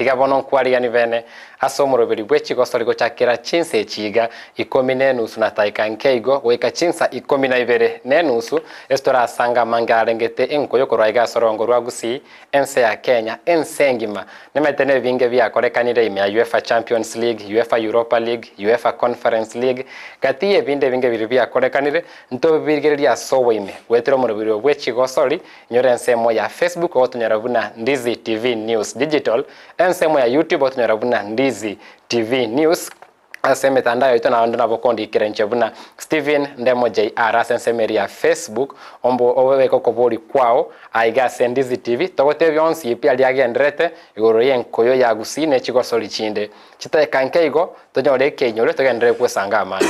igabono kwari yani bene asomoro beri bwechigo sori gochakira chinse chiga 14 na taika nkeigo weka chinsa 12 nenusu estora sanga mangarengete enkoyo koraiga sorongo rwa Gusii ense ya Kenya ensengima nemetene vinge bya korekanire ime ya UEFA Champions League, UEFA Europa League, UEFA Conference League katiye binde vinge biri bya korekanire nto birgeria sowe ime wetero mo biri bwechigo sori nyore ensemo ya Facebook otunyarabuna Ndizi TV News Digital ensemo ya YouTube otunyarabuna Ndizi TV News aseme tandao ito na ndona bokondi kirenche buna Steven Ndemo JR asensemeri ya Facebook ombo oweko kobori kwao aiga Ndizi TV togote byonsi ipi aliagendrete igoro yenkoyo ya Gusii ne chigo soli chinde chitaye kankeigo tonyore kenyore togendere kwesanga amani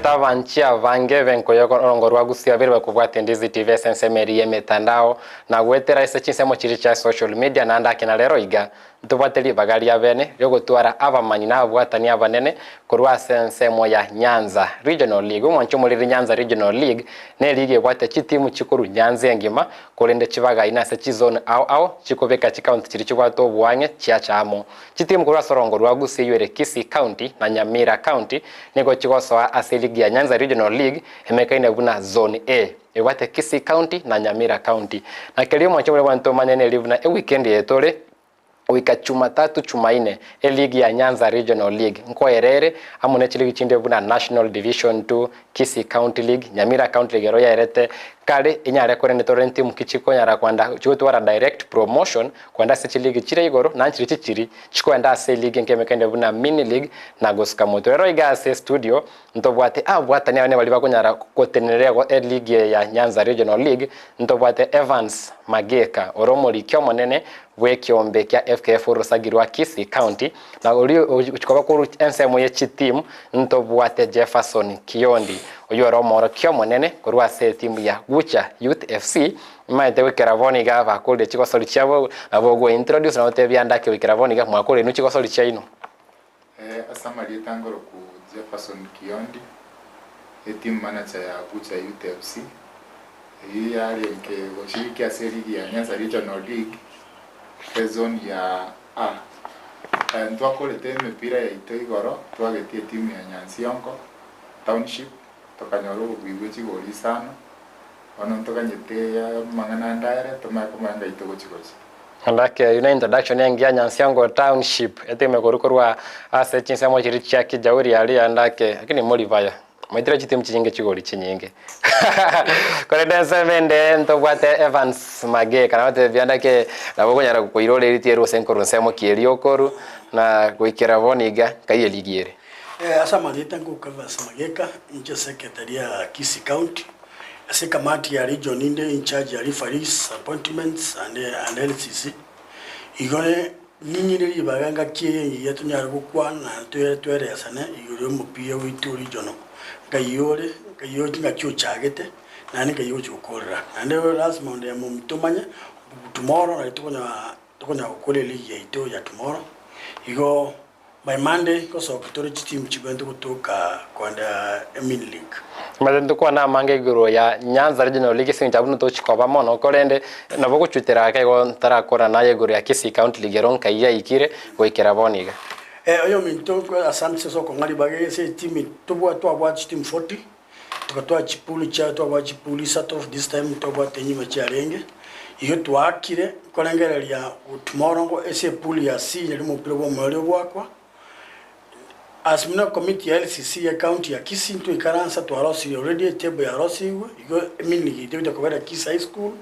Tavanchia vange venkoyo korongorwa Gusii abiri bakubwate Ndizi TV sensemeri yemetandao na gwetera ise chinsemo chiri cha social media na ndakina lero iga ntubwateli bagali ya bene yo gutwara abamanyi na abwatani abanene korwa sensemo ya Nyanza Regional League umwancho muri Nyanza Regional League ne ligue bwate chitimu chikuru Nyanza engima kolende chibaga inase chizone ao chikobeka chikaunti chiri chibwato bwanye chiachamo chitimu korwa sorongorwa Gusii yere Kisii County na Nyamira County nego chigosoa asili ya Nyanza Regional League emekaine buna zone A ewate Kisii County na Nyamira County na kelimo mwancho wanto manene livuna weekend yetole wika Jumatatu Jumanne ligi ya Nyanza Regional League nkoerere amune chiligi chinde buna National Division 2 Kisii County League Nyamira County League roya erete kale inyare korene torenti mukichiko nyara kwanda chutwara direct promotion kwanda se chiligi chire igoro na nchiri chichiri chikwenda se league nkemekende buna mini league na gosikamoto rero iga se studio ntobwate abwatani abane bali bakunyara kotenerego league ya Nyanza Regional League ntobwate EVANS MAGEKA oromori kyo monene bwekyombe kya FKF Rusagirwa Kisii County na uri uchikoba kuru ensemo ye chitimu ntobwate JEFFERSON KIYONDI oyo romoro kyo monene kurwa se timu ya GUCHA Youth FC maite wikiravoni ga bakole chiko soli chabo abogo introduce na ote byandake wikiravoni ga mwakole nu chiko soli chaino asamali tangoro ku JEFFERSON KIYONDI team manager ya GUCHA Youth FC hii yale nke goshiriki asili ya Nyanza Regional League zone ya A ntwakole teme pira ya itoigoro twagetie timu ya Nyansiongo Township tokanyoru bigwechi goli sana ono ntokanyete ya mangana ndaire tomakomanga itogo chigochi andake una introduction yangia Nyansiongo Township eteme korukorwa ase chinsemo chiri chaki jauri ali andake lakini moli vaya maitira chitimu chinge chigoli chinyinge kore dance vende ntobwate EVANS MAGEKA na wate byandake nabo nyara kuirole ritiero senkoro nsemo kieliokoru na kuikera voniga kaiye ligiere asama tangu EVANS MAGEKA inje secretary ya Kisii County ase kamati ya region in charge ya referees appointments and LCC igone ninyiri ibaganga kiye yatunyara gukwa na twere yasane igure mupia witu regional kayore nga chuchagete nani kayo chukorra ande lazima onde mumitumanya tomorrow na tukonya ukole ligi ito ya tomorrow igo by Monday koso kitore team chigwende kutoka kwanda mini league madendo kwa na mange guru ya Nyanza Regional League sinjabuno to chikoba mono kolende nabo kuchutera kayo tarakora naye guru ya Kisii County League ronka iya ikire goikera boniga oyo minto kwa asante soko ngari bage se team tubwa team 40 tukatwa chipuli cha twa chipuli sat of this time twa tenyima cha renge iyo twakire kolengera lya tomorrow ngo ese pool ya C yali mu pilo bwo bwakwa asmina committee ya LCC ya county ya Kisii to ikaransa to arosi already table ya arosi igo mini ndio kwa Kisii High School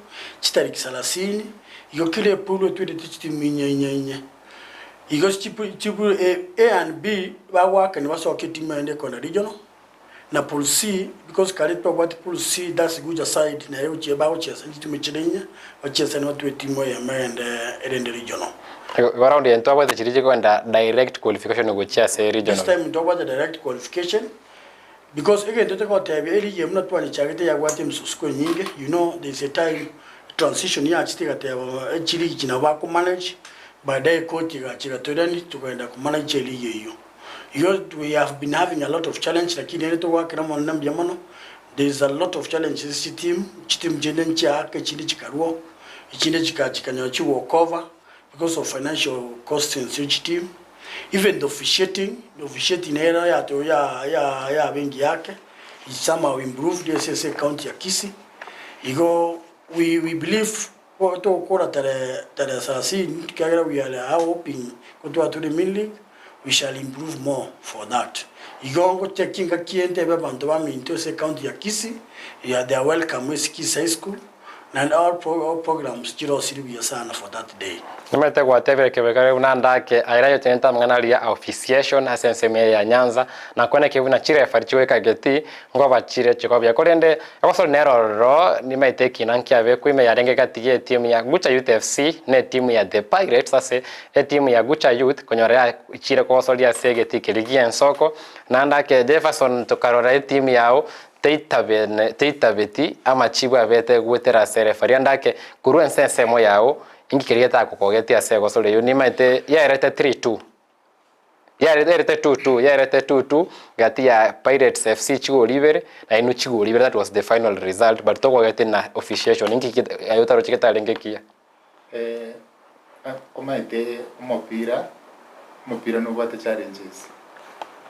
chitari kisalasini iyo kile pool tu de team inya igo chipu A and B ba waka ni basoke team ende kona regional na pool C because kaleto what pool C that's good side na yo cheba uchesa team chirenya uchesa no tu team ya ende regional around the entire the chirije kwenda direct qualification go chia se regional this time ndo kwa direct qualification because again to take out every game not one charity ya wati msusko nyingi, you know there's a time transition ya chitika te chili kina wako manage baadaye coach ga tudani tukaenda ku manage league hiyo. We have been having a lot of challenge lakini ile to work na mwana mjamano. There's a lot of challenges team jenden cha ke chili chikaruo ichinde chikanyochi walk over because of financial costs in each team. Even the officiating era ya bengi yake is somehow improved SSA county ya Kisii. We believe to kora tare sarasi kagera we are hoping to the main league we shall improve more for that. Ngo checking kiente bantu ba minto se county ya Kisii, yeah, they are welcome with Kisii High School and all programs jiro siribiya sana for that day. Nimete kwa tevere kebekare unandake airayo tenenta mnganalia officiation asenseme ya Nyanza na kwene kivuna chire farichiwe kageti ngova chire chikobya korende akoso neroro nimete kinankia be kwime yarenge katige timu ya GUCHA Youth FC ne timu ya The Pirates ase timu ya GUCHA Youth konyorea chire kwa solia segeti kiligia nsoko nandake Jefferson tokarora timu yao teitabeti ama chibwa bete gwetera serefari andake kuru ensensemo yao ingi kirieta kokogeti ase gosole yo nimaite yarete 3-2 yarete 2-2 yarete 2-2 gati ya Pirates FC chigo libere na inu chigo libere. That was the final result but toko geti na officiation ingi ayotaro chiketa lengekia omaite mopira no bate challenges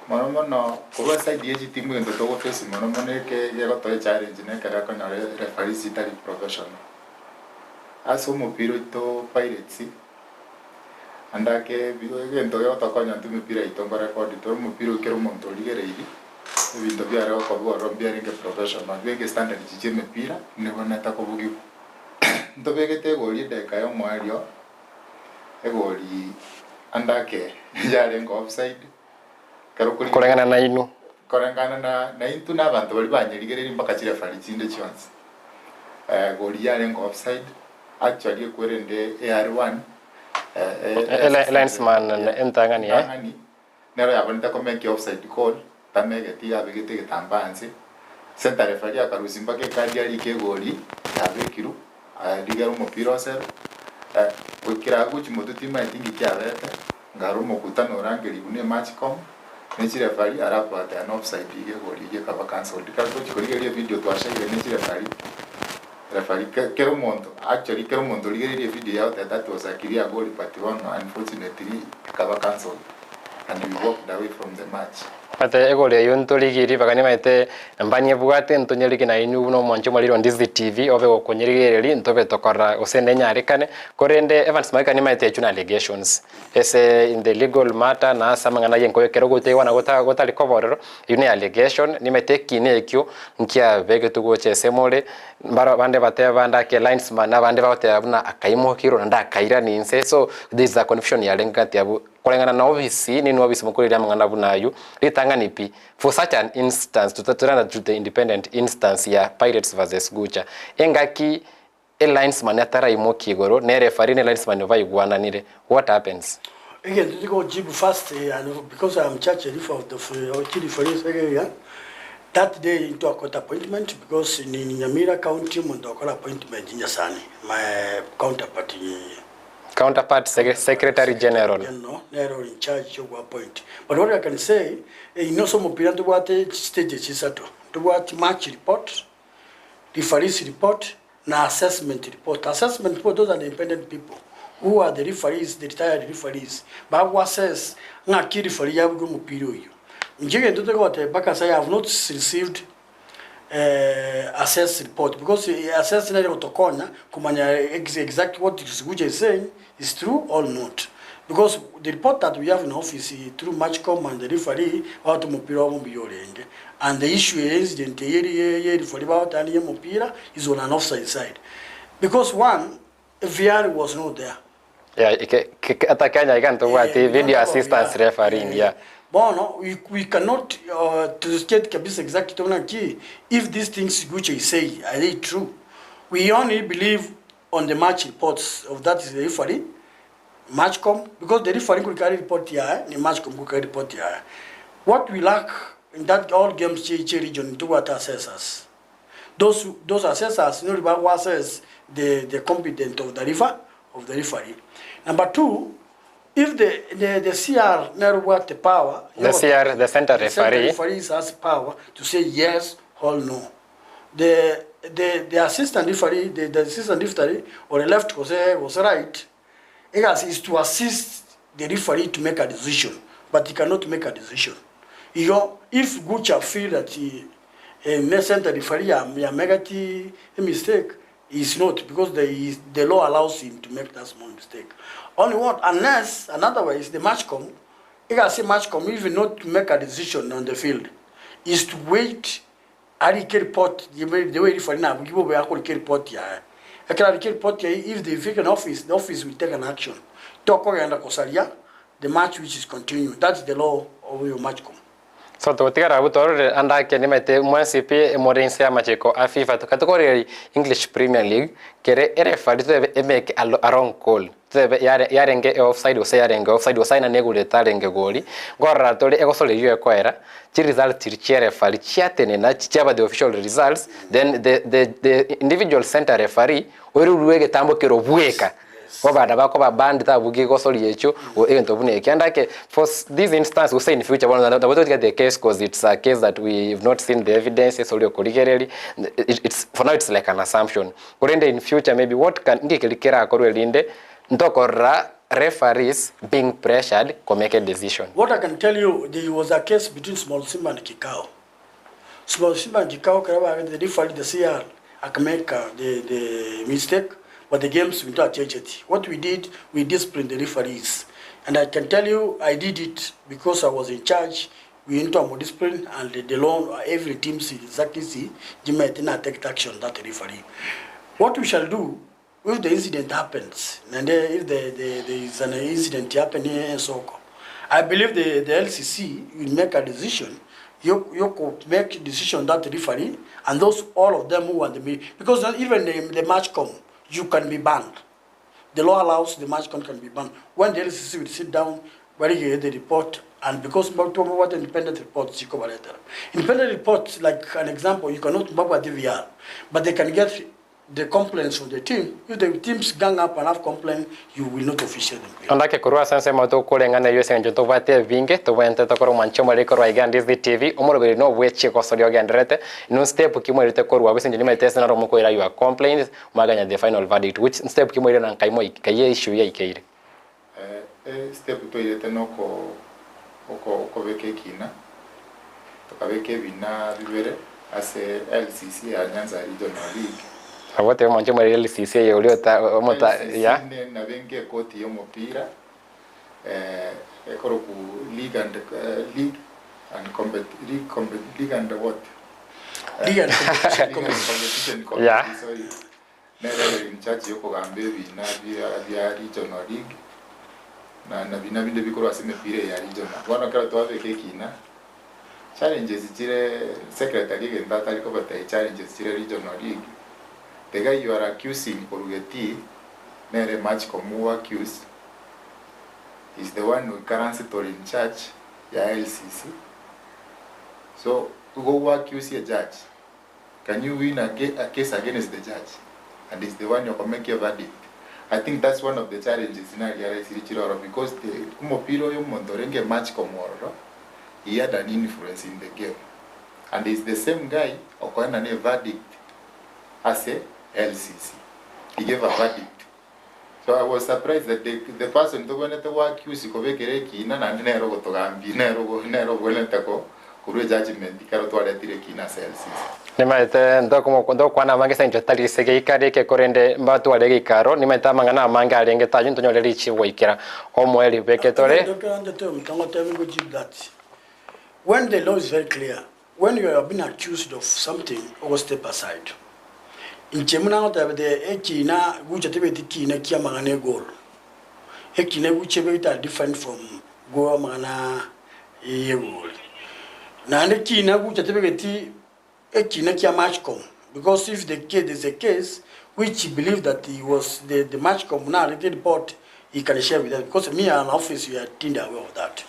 mono kuba side yeji timu ndo togo face mono ke yego to challenge ne kara ko na referee sitari professional aso mopira to Pirates andake bigo ndo yo to ko nyantu mopira ito ngora ko to mopira kero monto ligereidi bindo biara ko bo rombia ringe professional bege standard jije mopira ne bona ta ko bugi ndo bege te goli de kayo mwario egoli andake yale ngo offside korengana na inu korengana na intu na bantu bali banyeligereri mpaka chira falitinde chance goli yale ngo offside actually kwerende AR1 linesman entangani nero yabonita komeke offside call tamege tia begete getambanze center referee akarusi mpaka kadi yali ke goli yabekiru ligero mupira osero wikira guchi mututima itingi kyabete ngaro mokutano orangeri bune matchcom nechire fali arapa ata an offside ige goli ige kaba cancel dikazo chikoligerie video twashire nechire fali kero mondo actually kero mondo ligerie video yao that was a clear goal but one unfortunately kaba cancel and we walked away from the match. Ate egole yonto ligiri bakani maite mbanye bugate ntonyeliki na inu no moncho maliro Ndizi TV ove okonyerigeri ntobe tokora osende nyarikane korende Evans maikani maite chuna allegations ese in the legal matter na samangana yenko kero gote wana gota recover yune allegation ni maite kine ekyo nkia bege tugoche semole mbaro bande bate banda ke linesman na bande bate abuna akaimo kiro nda akaira ninse so there is a confusion ya lengati abu kolengana na office ni office mukuri ya mangana bunayu litanganipi for such an instance tutatana to the independent instance ya Pirates versus GUCHA engaki linesman atara imoki goro ne referee ne linesman vai gwananire what happens again to go jibu first and because I am church of the referees area that day into a court appointment because in Nyamira County mundo kola appointment nyasani my counterpart secretary general no they're in charge of a point but what I can say some opinion to what stages is to what match report referees report na assessment report those are the independent people who are the referees the retired referees but what says na ki referee ya bugu mupira uyu njige ndo to baka say I have not received assess report because assess na rotokonya kumanya exactly what GUCHA is saying is true or not because the report that we have in office through matchcom and the referee out mupira wa mbiyorenge and the issue is the entire referee about and mupira is on an offside side because one VR was not there atakanya ikanto wati video assistance referee Bono, we cannot to state kabisa exactly tona ki if these things GUCHA is saying are they true. We only believe on the match reports of that is the referee, matchcom because the referee could carry report here, the matchcom could carry report here. What we lack in that all games region do what assessors. Those assessors know about what assess the competence of the referee. Number two, if the CR never work the power, the CR, the center referee has power to say yes or no. The assistant referee, the assistant referee or the left was right. It is to assist the referee to make a decision, but he cannot make a decision. You know, if GUCHA feel that a center referee made a mistake, is not, because the law allows him to make that small mistake. Only one, unless, another way is the matchcom. You can say matchcom, even not to make a decision on the field, is to wait. I can report the way referee now. We give a report here. I can report here if they fake an office, the office will take an action. Talk under Kosaria, the match which is continued. That's the law of your matchcom. So to tigara butor anda ke nimete mwasipi morense ya macheko afifa to category English Premier League kere referee to make a wrong call to yarenge offside o yarenge offside o sign negule tarenge goli gorra tole egosole yu ekwera chi result chi referee chiatene na chiaba the official results, then the individual center referee oruruege tambo kero bueka Obada bakoba band ta bugi gosoli yecho o egento bune kiandake for this instance we say in future one that we get the case because it's a case that we have not seen the evidence so it's for now it's like an assumption kurende in future maybe what can ngikilikera akorwelinde ndokora referees being pressured to make a decision. What I can tell you, there was a case between Small Simba and Kikao. Small Simba and Kikao, the referee, the CR, I can make the mistake. But the games we don't change it. What we did, we disciplined the referees. And I can tell you, I did it because I was in charge. We enter more discipline and the law, every team see exactly see, Jimmy take action that referee. What we shall do, if the incident happens, and if there is an incident happening in soccer, I believe the LCC will make a decision. You could make a decision that referee, and those all of them who want the because even the match come, you can be banned. The law allows the match can be banned. When the LCC will sit down, where you get the report, and because what independent reports you cover later. Independent reports, like an example, you cannot back with DVR, but they can get the complaints from the team. If the teams gang up and have complaint, you will not officiate them. Andake kurua sanse mato kulengana yose njoto vate vinge to wente to koro manchoma le koro igandi Ndizi TV omoro be no weche ko sodio gendrete no step kimo ile koro wa bisenje lima test na romo ko ira your complaints maganya the final verdict which step kimo ile na kaimo ikaye issue ya ikaire step to ile teno ko veke kina to kaveke bina vivere ase LCC ya Nyanza Regional League. Awote manchoma le LCC ya uliota omota ya na venge koti yo mopira ekoro ku league and what league and competition yeah sorry nere in charge yoko gambe bina via regional league na bina binde bikoro asime pire ya regional wana kala to aveke kina challenges zire secretary genda tali ko bata challenges zire regional league the guy you are accusing Korugeti nere match komu accused is the one who currently in charge ya LCC. So to go accuse a judge, can you win a case against the judge? And is the one who can make a verdict. I think that's one of the challenges in area because the kumopiro yo mondorenge match komoro he had an influence in the game. And it's the same guy who can a verdict as a LCC. He gave a verdict. So I was surprised that the person to go to work accused Kovekereki na nero to gambi nero go kuru judgment ikaro to aletire kina LCC. Nimaite ndo kwana mange senjo tali sege ikare ke korende mbatu alege ikaro nimaita mangana manga alenge tajun to nyole richi woikira omweli beketore. When the law is very clear, when you have been accused of something, or step aside. In Chemuna, the Ekina, which are Kina Kiamane goal. Ekina, which are different from Goamana goal. Now, the Kina, which are Ekina Kiamachcom, because if the case is a case which he believed that he was the matchcom now, the report he can share with us, because me and office we are aware of that.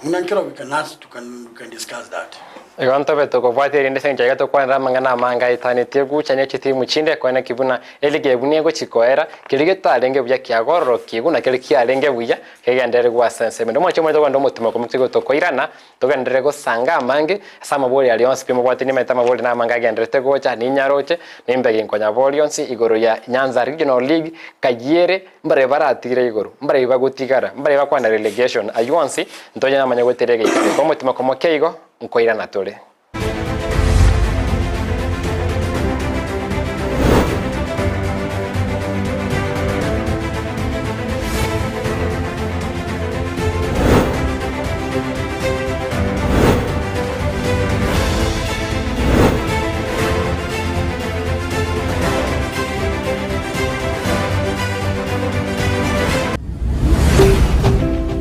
Munankira we can ask, we can discuss that. Igonto beto ko bwate rinde sen jaga to kwa mangana manga itani tie gucha ne chiti muchinde kwa na kibuna elige bunie go chikoera kilige talenge buya kiagoro kiguna kile kialenge buya kegendere gwa sense ndo mwache mwaje ndo mutuma ko mutigo to koirana to gendere go sanga mange sama boli alliance pimo bwate ni meta maboli na manga gendere te gocha ni nyaroche ni mbege nkonya volionsi igoro ya Nyanza Regional League kagiere mbare baratire igoro mbare bagutigara mbare bakwana relegation ayuansi ntonya na manyago terege ko mutuma ko mokeigo nkoira natole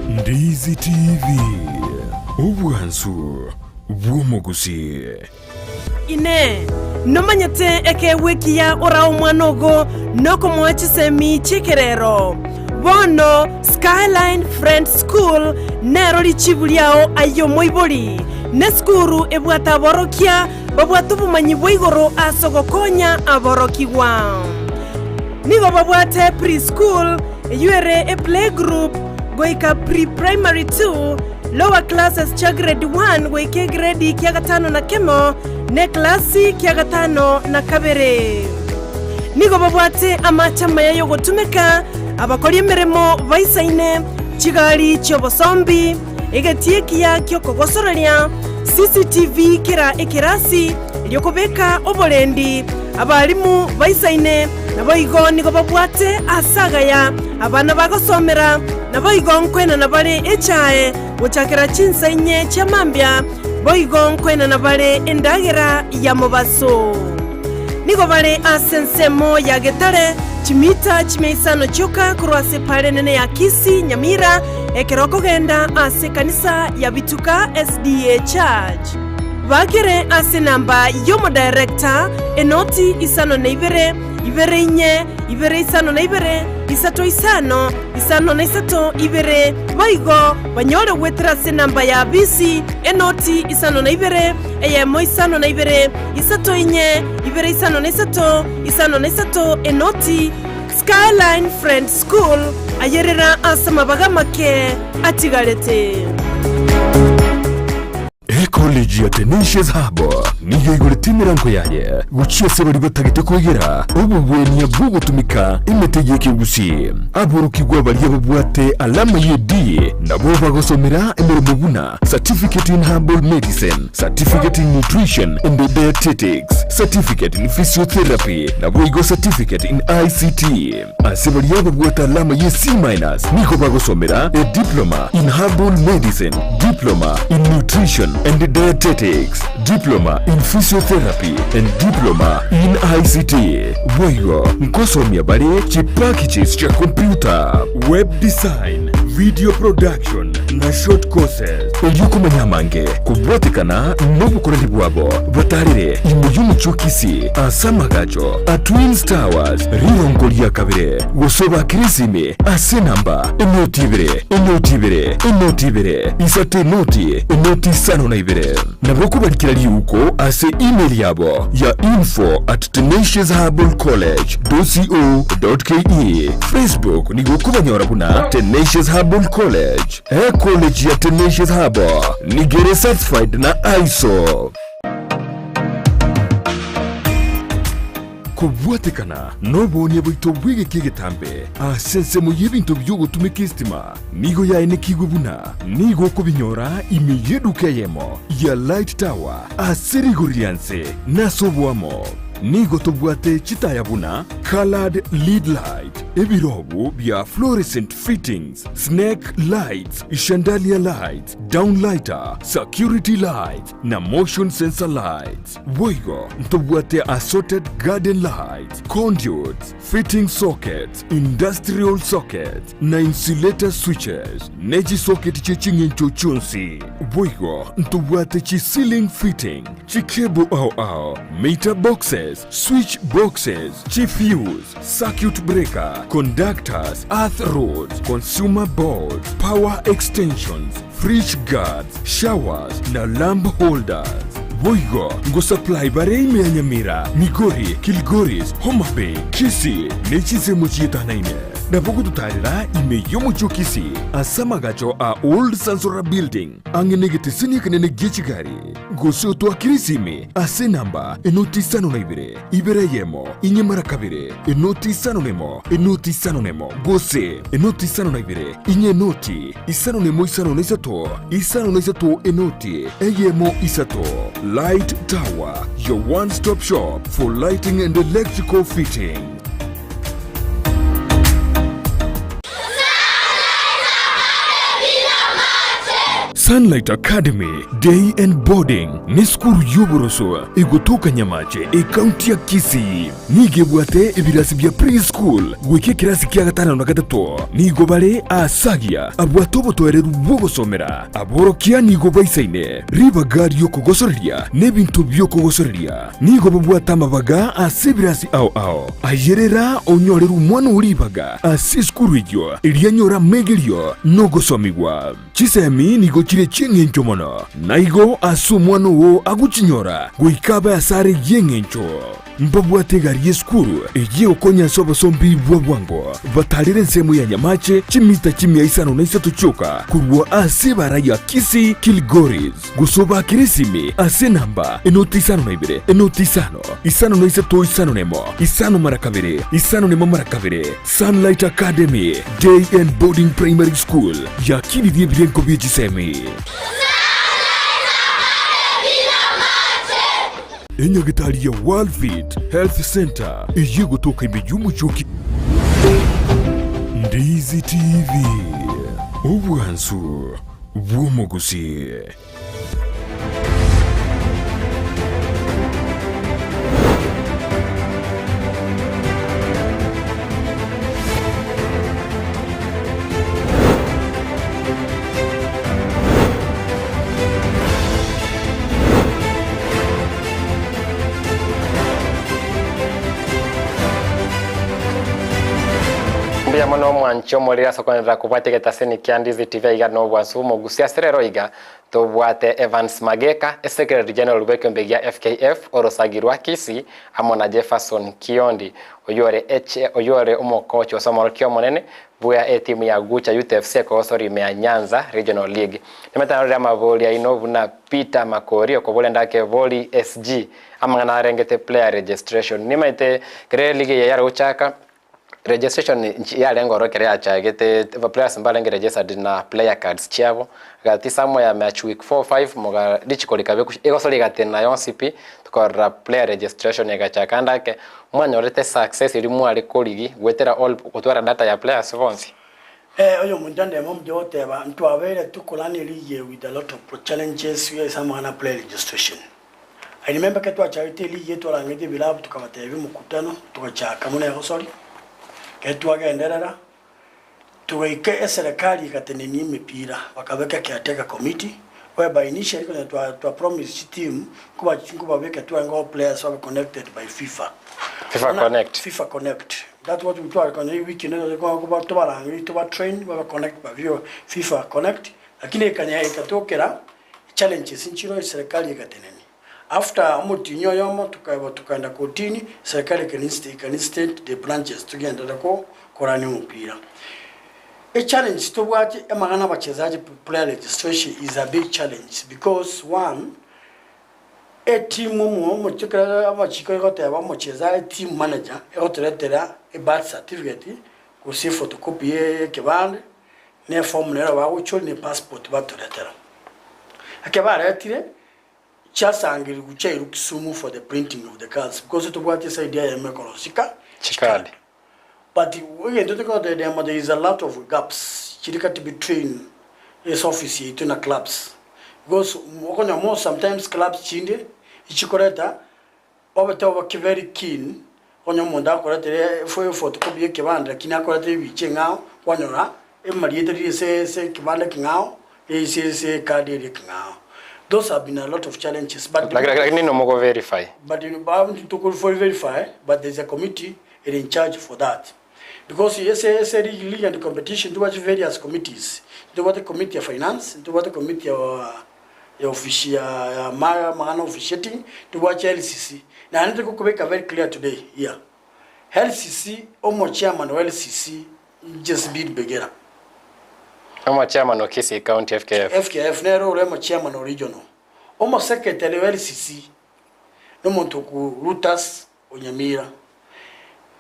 Ndizi TV Ubwansu Gusii ine nomanyete eke wekia ora omwanogo noko mwachisemi chikerero bono Skyline Friends School nero lichibuliao ayo moiboli ne skuru ebwata borokia babwatu bumanyi bwigoro asogokonya aborokiwa nigo babwate preschool yuere a playgroup goika pre-primary 2 lower classes cha grade 1 goike grade kia gatano na kemo ne klasi kia gatano na kabere nigo babwate amachama yayo gotumeka abakori emeremo baisaine chigali chobosombi egetiekia kyo kogosororia CCTV kira ekirasi lyokobeka obolendi abalimu baisaine naboigo nigo babwate asagaya abana bagosomera naboigo nkwena nabale echae gochakira chinsainye chamambya boigo nkwena nabale endagera ya mobaso nigo bale asensemo ya getare chimita chimeisano choka kurwase pale nene ya Kisii Nyamira ekeroko genda ase kanisa ya Bituka SDA Church bakere ase namba yomo director enoti isano na ibere inye ibere isano na ibere isato isano na isato ibere boigo banyore wetra se namba ya BC enoti isano na ibere eyemo isano na ibere isato inye ibere isano na isato enoti Skyline Friends School ayerera asama bagamake atigalete College ya Tenacious Harbor niyo iguritimira nko yaye guchia sebari batagite kwegera ububweni bwo gutumika imetegeke Gusii aburukigwa bali babwate alama ye D nabo bagosomera emirimo buna certificate in herbal medicine, certificate in nutrition and dietetics, certificate in physiotherapy nabo igo certificate in ICT asebari babwate alama ye C- niko bagosomera a diploma in herbal medicine, diploma in nutrition and dietetics, diploma in physiotherapy and diploma in ICT. Boigo nkosomia bale chipakichis cha computer, web design, video production na short courses. Oyukumanya mange kubwatikana n'obukorani bwabo batarire imuyumu chokisi asamagacho a Twins Towers rirongo lya kabere gosoba kirisime ase namba enotibere isate enoti sano na ibere nabo kubalikira liuko ase email yabo ya info@tenaciousherbalcollege.co.ke Facebook nigo kubanyora buna Tenacious Herbal College college ya Tenacious Herbal nigere certified na ISO kubwatekana nobonye bwito bwige kigetambe asense mu yibinto byugo tumikistima nigo ya enekigo buna nigo kubinyora imiyeduka yemo ya Light Tower aserigorianse nasobwamo nigo tobwate chitaya buna colored lead light ebirobu bya fluorescent fittings, snake lights, chandelier lights, downlighter, security lights na motion sensor lights. Boigo ntobwate assorted garden lights, conduits, fitting sockets, industrial sockets na insulator switches. Neji socket chechingencho chunsi. Boigo ntobwate chi ceiling fitting, chi cable meter boxes, switch boxes, chi fuse, circuit breaker conductors, earth rods, consumer boards, power extensions, fridge guards, showers na lamp holders. Boigo ngo supply bare ime Nyamira, Migori, Kilgoris, Homa Bay, Kisii nechize muchita naine. Na bogu tutarira ime yomu Kisii asama gacho a old Sansora building angenegete sini kanene gechigari. Gusii to akirisime ase namba enoti sano na ibere yemo Nyamira kabire enoti sano nemo Gusii enoti sano na inye noti isano nemo isano na isato enoti eyemo isato. Light Tower, your one-stop shop for lighting and electrical fitting. Sunlight Academy Day and Boarding ni skuru yoboroso egotoka Nyamache county ya Kisii nigebwate ebirasi bya preschool gwike kirasi kya gatano na gatatu nigobare asagia abwatobo toereru bogosomera aborokia nigobaisaine ribagari yo kugosoreria nebintu byo kugosoreria nigobabwata mabaga asebirasi ao ayerera onyoreru mwana uribaga asiskuru yo elianyora megelio no gosomigwa chisemi nigo chire chengencho mono naigo asu mwana wo aguchinyora goikaba asare yengencho mbabwate gari skuru eje okonya sobo sombi bwabwango batalire nsemu ya Nyamache chimita chimya isano na isato choka kurwa asebara ya Kisii Kilgoris gusoba kirisimi ase namba enoti isano na isato isano marakabere Sunlight Academy Day and Boarding Primary School ya kili die bilenko biegisemi Enyagitali ya World Fit Health Center ejigo toka imejumbu choki Ndizi TV Obwansu Gusii. Mbia mono mwancho molira sokonera kubwategeta seni kia Ndizi TV iga no bwansu Gusii aserero iga to bwate EVANS MAGEKA Secretary General Rubeke Mbegia FKF orosagirwa Kisii amona JEFFERSON KIYONDI oyore umokocho somoro kyo monene buya timu ya GUCHA UTFC ko sori me Nyanza Regional League nimetanora mavoli ya inovu na Peter Makori okobole ndake voli SG amangana rengete player registration nimaite kre league ya yaro uchaka registration ya lengo rokere achagete players mbalenge registered na player cards chiavo gati samo ya match week 4-5 moga dichikolikabe egosoli gatena yonsipi tukora player registration ya gachakanda ke mwanyorete success iri mwali koligi gwetera all kutwara data ya players vonsi oyo mundande momjote ba ntwabere tukolani liye with a lot of challenges we samana player registration. I remember ke twachayite liye twarangete bilabu tukabatevi mukutano tukachaka muna yosoli ketwagenderera tuweke serikali ikateneni mipira wakaweka kiateka committee whereby initially kuna twa promise team kuba weke twango players were connected by FIFA Connect that's what we try kwenye wiki ndio kwa tubarangi tuba train were connect by FIFA Connect lakini kanya ikatokera challenges nchiro serikali ikateneni after mutinyo yomo tukaenda kotini serikali can state the branches tugenda ko korani mpira a challenge to what amagana bachezaji player registration is a big challenge because one a team mu chikara amachiko yote abamucheza team manager eoteretera a birth certificate ko si photocopy kebande ne form nera bagucho ne passport batoretera akebara yatire chasangiri guchairu Kisumu for the printing of the cards because to what is idea ya mekolosika chikadi but we don't go there is a lot of gaps chirikati between this office to na clubs because okonya more sometimes clubs chinde ichikoreta obeto very keen onya monda korete foi photocopy kibanda kinakorete bichenga kwanyora emariete se kibanda kingao se card kingao. Those have been a lot of challenges, but like no more verify. But you have to verify. But there's a committee in charge for that. because yes league and competition do watch various committees. Do what the committee of finance, do what the committee of official officiating, to watch LCC. Now I need to make it very clear today here. LCC, Omo chairman of LCC, just beat Begera. Omo chairman of Kisii County FKF. FKF, Nero, Omo chairman of regional. Omo secretary of LCC, no montoku Rutas or Nyamira.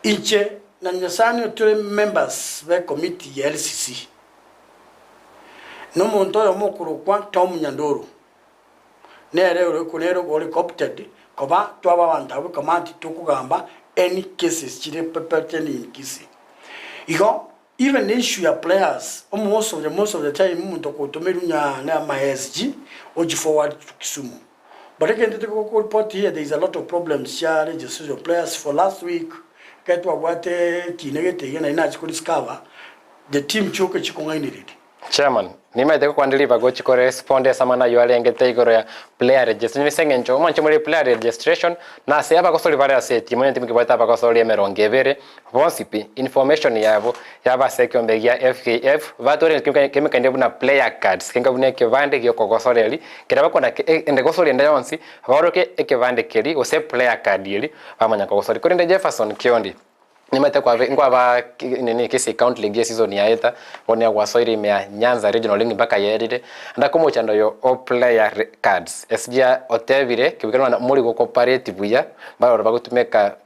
Inche, Nanyasani, 3 members of the committee LCC. No montoya mokuru kwa Tom Nyandoro. Nere kunero goli coopted, koba twaba wanda we command to kugamba any cases chile pertaining in Kisii. Even issue your players most of the time muntu ko tomerunya na MSG or forward to Kisumu. But again to go report here there is a lot of problems here registration players for last week get what kinegete yana ina discover the team choke chikonga iniridi. Chairman, nimaite ko kwandiliva go chiko responde samana yale ngete igoro ya player registration sengencho mancho muri player registration na se aba ko soli vale aseti mwenye timu kibata aba ko soli emerongevere vonsipi information yabo yaba sekembegia FKF vatore kemeka ndebu na player cards kenga bune kevande kyo ko soli kiraba kona ende ko soli enda yonsi varoke ekevande keli ose player card yeli bamanya ko soli ko Jefferson KIYONDI nimate kwa ngwa nini Kisii County League season ya eta wone kwa soiri me Nyanza Regional League mpaka yeride ndakomo chando yo all player cards SGA otevire kibikana na muri go cooperative ya baro bagutumeka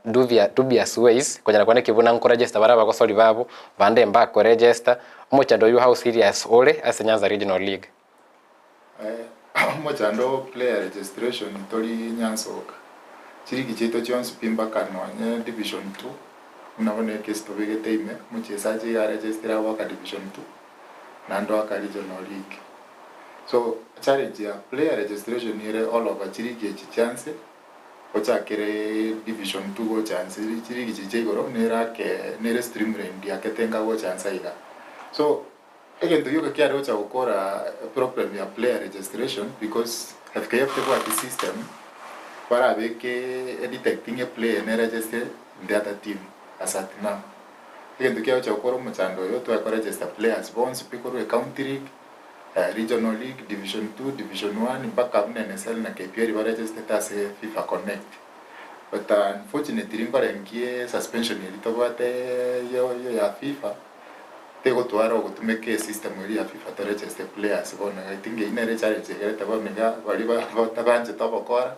dubious ways kwenye nakone kibuna nko register bara bako soli babo bande mbako register mo chando yo how serious ole as Nyanza Regional League mo chando player registration tori Nyansoka chiri kicheto chonsi pimba kanwa division 2 unavone kesto vegete ime muchesaji ya registra waka division 2 nando waka regional league. So challenge ya player registration ire all over chiriki chance ocha kere division 2 go chance chiriki chichegoro nere stream range ya ketenga go chance ida. So again to yoga kia ocha ukora problem ya player registration because FKF te kwa system para veke detecting a player ne register the other team. As at now, again, the Kyocha Okoro Muchando, you to register players, bonds, Pico, County League, Regional League, Division 2, Division 1, back up NSL, and KPR registered as a FIFA Connect. But unfortunately, in suspension, you talk about FIFA. They go to Arrow to make a system where FIFA to register players. I think in a challenge, they get about Mega, about the bunch of Tobacco.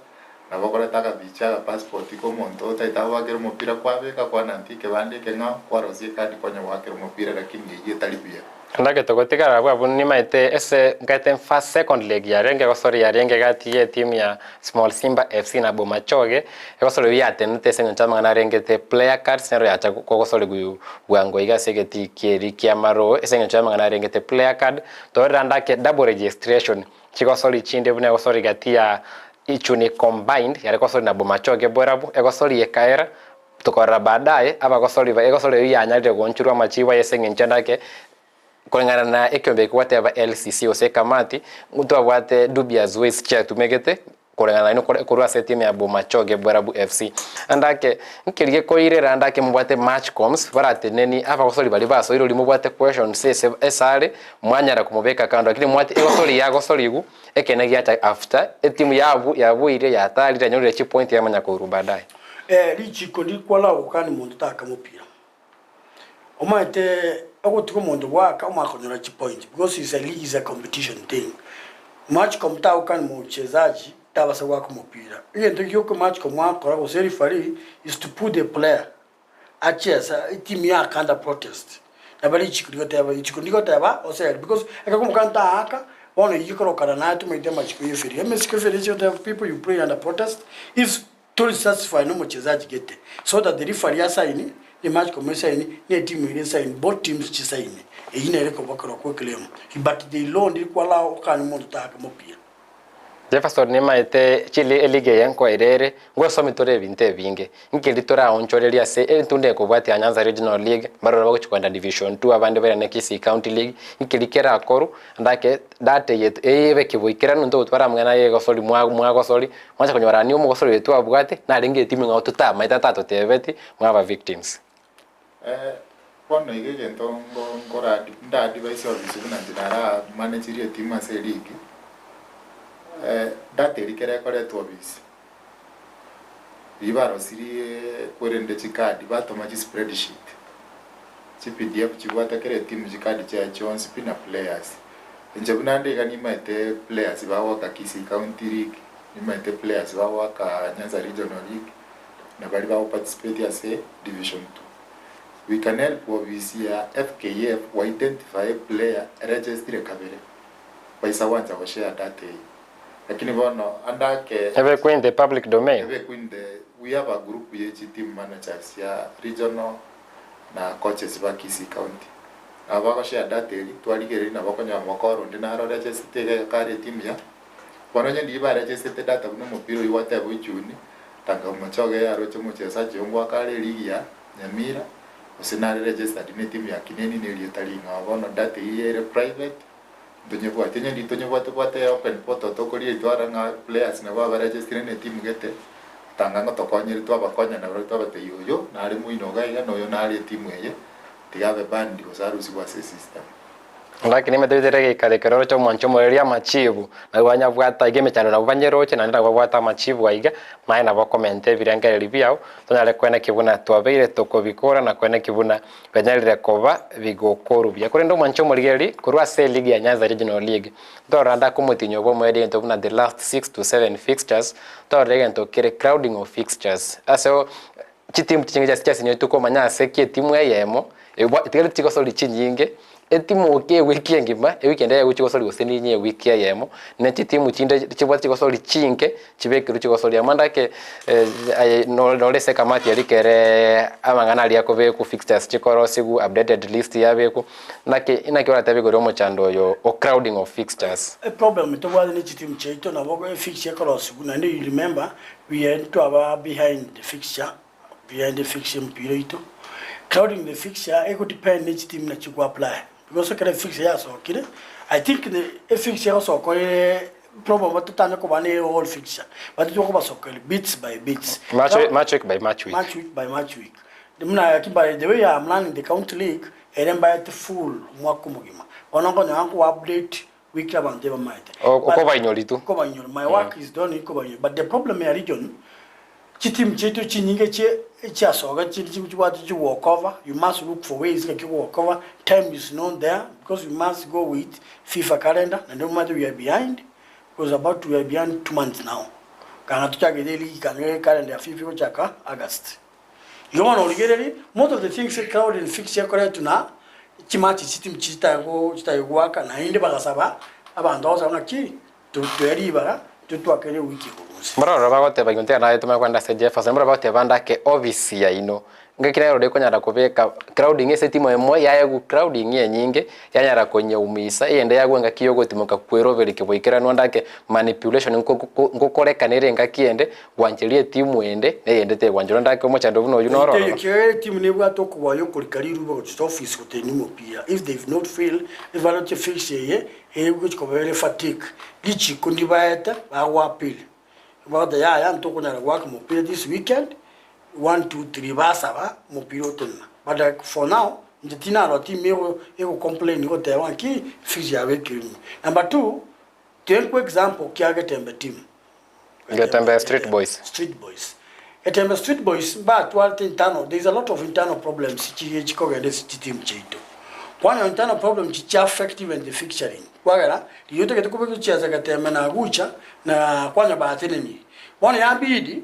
Na wakora taka bicha passport iko monto taitawa kero mopira kwa beka kwa nanti ke bande ke nga kwa rosi kadi konya wakero mopira lakini ye talibia ndake tokotika rabwa bunni maite ese ngaten first second leg ya renge ko sori ya renge gati ye team ya Small Simba FC na Bomachoge ko sori ya tenute senyo chama na renge te player cards nero ya ko sori guango iga segeti kieri kiamaro senyo chama na renge te player card to randake double registration chiko sori chinde bune ko sori gati ya ichuni combined yale kosoli na Bomachoge borabu ekosoli yekaera tukora baadaye aba kosoli ekosoli yanyalire gonchurwa machiwa yesengenchandake kulingana na ekyombe whatever LCC ose kamati mtu abwate dubious ways cha tumegete kulingana ino kurwa team ya Bomachoge borabu FC andake nkirige koirera andake mubwate match coms barate neni aba kosoli bali baso iro limubwate question sese esale mwanyara kumubeka kando akili mwate ekosoli yago soligu ekenagi ata after timu yabu ire yatalira nyore chi point ya manya ko rubadai lichi kondi kwala ukani mundu taka mupira omate akutuko mundu waka umakonyora chi point because it's a league, is a competition thing match komta ukani mchezaji tabasa wako mupira ile ndio yoko match komwa kora ko referee is to put the player achesa timu ya kanda protest na bali chikundiko taba ose because akakumukanta aka one you can organize to make them match you free. The people you play under protest is to satisfy no mchezaji gete so that the referee assign the match commission ni team ile sign both teams chisign ine ile ko bakoro ko claim but they loan ilikuwa lao kan muntu taka mopia Jefferson nimaite chili elige yanko erere ngoso mitore binte binge nkilitora onchorelia se entunde ko bwati Nyanza Regional League barora bakuchukanda Division 2 abande bera na Kisii County League nkilikera akoru ndake date yet ebe kibuikira ndo twara mwana ye gosoli mwa gosoli mwacha konyora ni umugosoli wetu abwate na ringe timu ngaututa maita tato tebeti mwaba victims Bono igegento ngora device office kuna ndara manager team ase league data likere kore to office ibaro siri kwerende chikadi batoma chi spreadsheet chi PDF chibwata kere team chikadi cha Jones pina players nje bunande kani maite players bawo ka Kisii County League ni maite players bawo ka Nyanza Regional League na bali bawo participate ase Division 2. We can help obviously FKF to identify player register kabere paisa wanja wa share data lakini bono andake every in the public domain we have a group ya team managers ya regional na coaches ba Kisii County abako share data twaligere na bako nya makoro ndinaro register kare team ya bono nyendi ba register data buno mupiro iwata bujuni tanga machoge ya rocho muchesa jongwa kare ligi ya Nyamira usinare registered ni team ya kineni niliyotali ngabono data ile private ndonyevo atenye nditonyevo tupate open portal tokoli itwara nga players na baba register ni team gete tanganga tokonyiri twabakonya na bro twabate yoyo na ali muino gaiga no yo na ali team eye tigabe bandi osarusi wa system lakini metetere kalekero cho mwancho moria machivu na wanya bwata igeme chano na banyero che na nda bwata machivu aiga mai na bakomente biranga libiao tonale kwena kibuna twabeire toko bikora na kwena kibuna banyalire koba bigokoru bya kore ndo mwancho morigeri kurwa se league ya Nyanza Regional League doranda kumutinyo bo mwede ento kuna the last 6 to 7 fixtures to regento kire crowding of fixtures aso chitimu chinga chasi nyo tuko manya sekie timu yemo tigale tiko soli chinyinge etimu ke wiki ngima weekend ya uchi kosoli goseni nye wiki ya yemo na timu chinde chibwati kosoli chinke chibeke ruchi kosoli amanda ke no lese kamati yalikere amangana ali yakobe ku fixtures chikoro sigu updated list yabeku nake inake wala tabe goromo chando yo o crowding of fixtures a problem to was ni timu cheito na boko fixture koro sigu na you remember we had to have behind the fixture period crowding the fixture it could depend each team na chiku apply because kare fixture ya so kire I think the fixture also ko problem what tanya ko bane all fixture but to ko baso ko bits by bits match week by match week mna kiba the way I'm running the county league and by the full mwako mugima onongo nyangu update week abande ba maite ko banyoli tu ko banyoli my work is done ko banyoli but the problem ya region chitim chetu chinyinge che soga chiti walk over. You must look for ways like you walk over. Time is not there because you must go with FIFA calendar and no matter we are behind because about we are behind 2 months now. Kana tuchage daily calendar FIFA chaka August. You want to get most of the things that crowd and fixture correct na chimachi chitim chita waka na inde bagasaba abandoza ngaki to eriba to akere wiki. Mara bagote bagonte na etuma kwanda se JEFFERSON mara bagote banda ke office ya ino ngakira rode kwanyara kubeka crowding ese timo emwe yaegu crowding ye nyinge yanyara konye umisa yende yagwenga kiyogo timoka kweroveri kiboikira nondake manipulation ngokoreka nere ngakiende gwanjerie timu ende yende te gwanjoro ndake omochando buno you know ro ke timu ne bwa tokwa yo kulikaliru bo office kuteni mopia if they've not failed if are not fix ye go very fatigue lichi kundi baeta bawa appeal about the ya ntokuna work mopia this weekend 1 2 3 basaba mopiro tena but for now njetina ro team ego complain go te wanki fix ya wekini number 2 take example kiage tembe team Getembe street boys Getembe street boys but what internal there's a lot of internal problems chiko gende team cheito kwanya internal problem chi affect even the fixturing kwagara yote ketukube kuchaza Getembe na GUCHA na kwanya bateneni wana yabidi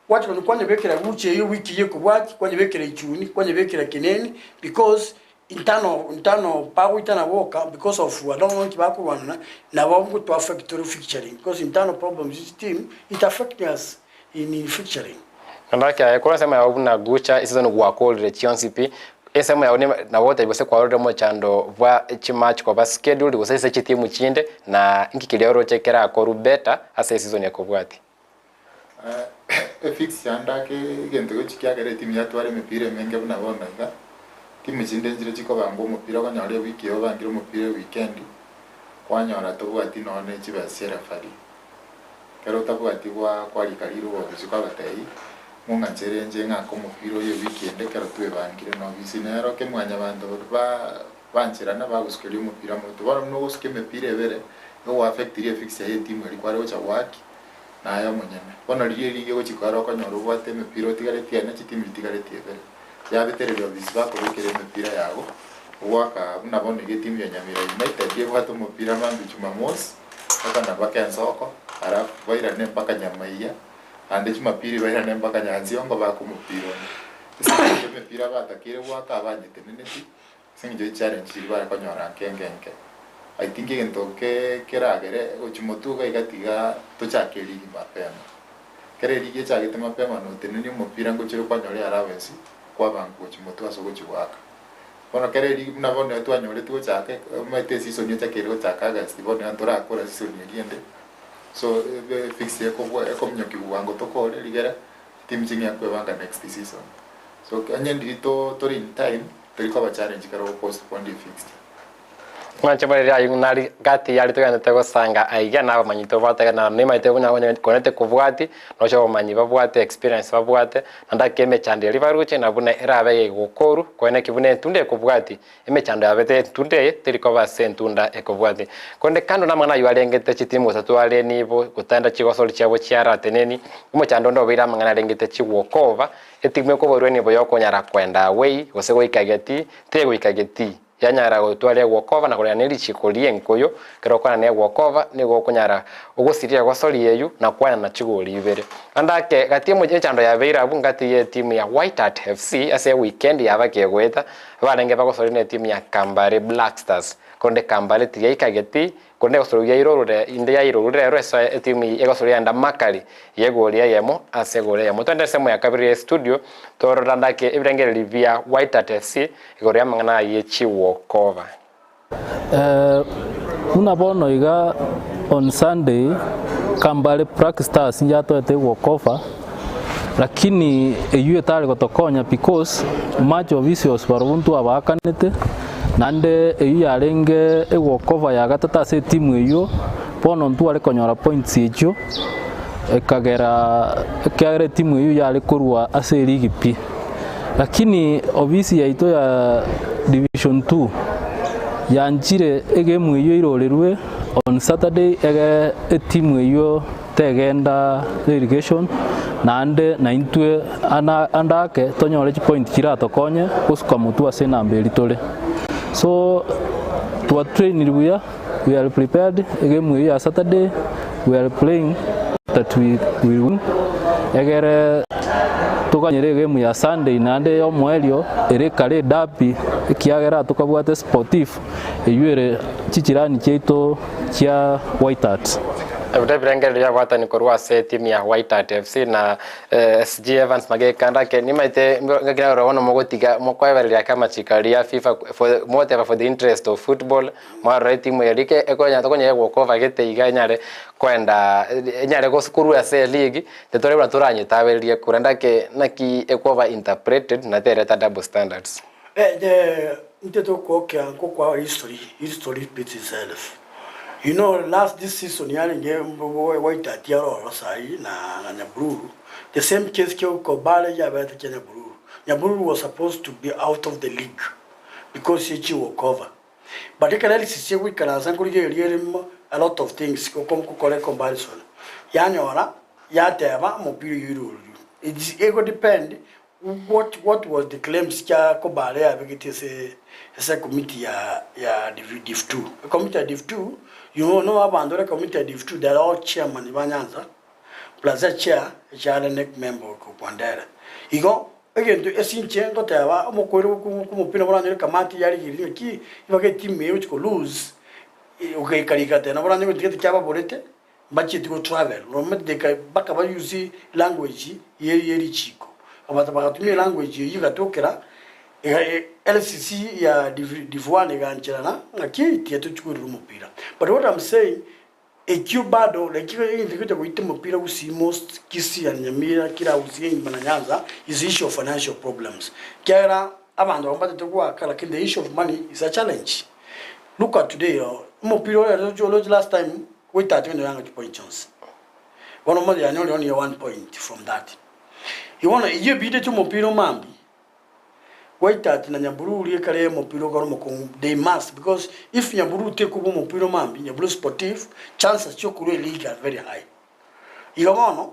watu kwanya bekera GUCHA hiyo wiki yeko watu kwanya bekera ichuni kwanya bekera kineni because internal power itana work because of I don't want to one na wongo to affect the fixturing because internal problems this team it affect us in fixturing ndaka kwa sema ya na GUCHA isizo ngwa call rechionsipi esema ya na wote bose kwa order mo chando bwa chimatch kwa schedule bose se chitimu chinde na nkikile ro chekera ko rubeta asa season yakobwati fix yandake gento chikiagere timu yatware mipire menge buna bona ga timu chinde njire chiko bambo mupira kwa nyale wiki yo bangiro mupira weekend kwa nyora to bwati none chibasera fari kero tabwati kwa likaliro bo chiko batei munga cherenje nga ko mupira ye weekend karo tuwe bangire no bisinero ke mwanya bando banchira na baguskeli umupira muto bara no uske mepira ebere no affect ile fix ya team eri kwaro cha waki na ya munyene bono lige go chikaro ko nyoro bwate mepira tigare tiana chitimu tigare tiebere ya betere byo bisba ko kere mepira yago waka na bono ge team ya Nyamira United ye bwato mupira mandu Jumamosi akana bakenza soko ara baira ne mpaka Nyamaiya ande Jumapili baira ne mpaka Nyanziongo bakumupira sisi mepira batakire waka abanyete neneti sinjo challenge ibara konyora kengenke I think intoke keragere uchimutuga igatiga tuchakeli mapema kere ligi chagite mapema no tenini mupira ngo chiro kwanyore arawensi kwa bangu uchimutuga sogo chiwaka bona kere ligi nabone twanyore tugo chake mate season yo chakero chakaga stibone antora akora season yende so fix yako kwa mnyoki wango tokole ligera team jingi yakwe wanga next season so anyendi to in time tulikuwa challenge karo postpone fixed mwanche bari ya nari gati yali tugana tego sanga aiga na manyito bata na nema ite kuna konete kubwati no cyo manyi babwate experience babwate nanda keme chande libaruche na buna erabe gokoru kwene kibune tunde kubwati eme chande abete tunde tiliko ba sentunda ekobwati konde kando na mwana yualengete chitimu tatwale nibo kutanda chigosoli chabo chiara teneni umo chando ndo bira mangana lengete chiwokova etimwe ko borweni boyoko nyara kwenda wei gosego ikageti tego ikageti yanyara gutwale gwokova na kuria neri chikolie nkoyo kero kwana ne gwokova ni gokunyara ugosiria gwasoli yeyu na kwana na chigoli ibere andake gatimu chando ya beira bungati ye timu ya White Hat FC ase weekend yabake gweta barenge bagosoli ne timu ya Kambale Black Stars konde Kambale tiyaika geti konde gosoli ya irorure inde ya irorure resa timu egosoli anda makali yegolia yemo ase golia yemo tonde semo ya kabiri studio torandake ibirengere livia White Hat FC igoria mangana ye chiwokova unabono iga on Sunday Kambale Black Stars njato ete wokova lakini eyu tale gotokonya because match of vicious baruntu abakanete nande eyu yarenge ewokova ya gatata se timu eyo pono ntu ale konyora points ejo ekagera kagere timu eyo yale kurwa ase ligi P lakini obisi yaito ya division 2 yanjire egemu eyo irolerwe on Saturday ege timu eyo tegenda relegation nande na intwe andake tonyore point kirato konye usuka mutu ase nambeli tole so to train we are prepared game ya Saturday we are playing that we will win egere tukanyere game ya Sunday nande yo mwelio ere kale dapi kiagera tukabwate sportif eyure chichirani cheito chia White Hat Birengere ya wata ni korwa se timu ya White Hat FC na SG EVANS MAGEKA ndake nimaite ngagira rono mogotiga mokwaeberera kama chikaria FIFA for the interest of football mara timu yerike ekonya tokonya gwokova gete iganyare kwenda nyare gosukuru ya se league tetore bra turanye taberie kurandake naki ekova interpreted na tereta double standards nteto kwa history repeats itself. You know, this season, White Hat na Nyaburu. The same case Kobale Yabata Nyaburu. Nyaburu was supposed to be out of the league because he will cover. But they can see we can a lot of things. Comparison. Yanyora, Yateva, Mobilu. It ego depend what was the claims Kobale as a committee ya Div 2. A committee of Div 2. You know about the committee Div 2, they're all chairman Ivanyanza, plus a chair, a neck member of Kupandera. You go again to a scene chain, got a Mokoro Pinabran Kamati Yari, if I get team which could lose, okay, Karikata, and I will get the Cababorete, but you go travel. Roman de back about you see language, Yeri Chico. About me language, you got Tokera. LCC ya Divuane ganchana akiti yatuchukuru mupira. But what I'm saying, a Cubado, like you with mupira usi most Kisii and Nyamira kila usi in Bananyanza is issue of financial problems. Kera abando ambate to work like the issue of money is a challenge. Look at today, mupira last time we started when the young point chance. One of the only 1 point from that. Iwana iyo bide tu mopiro mambi. Waita ati na Nyamburu uli kale mopiro karo mokong. They must, because if Nyamburu take ubo mopiro mambi, Nyamburu sportive, chances chokuru league are very high. Iwana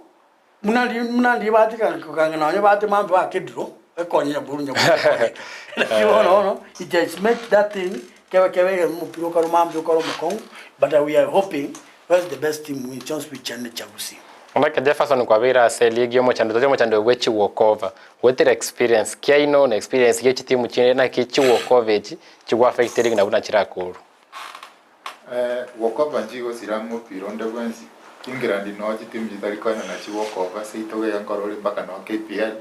Munali bati kanga na bati mambi wa kedro. Ekonye Nyamburu Nyamburu. Iwana it just make that thing kewe mopiro karo mambi karo mokong. But we are hoping where's the best team win chance we chane chagusi. Like Jefferson kwa vira se league yo mochando wechi walkover. What experience kia ino na experience yechi timu chine na kichi walkover chigwa affecting na una chirakuru. Walkover njigo siramu pironde gwensi. Ingirandi no timu jitariko na chi walkover se itoge yankorole mpaka no KPL.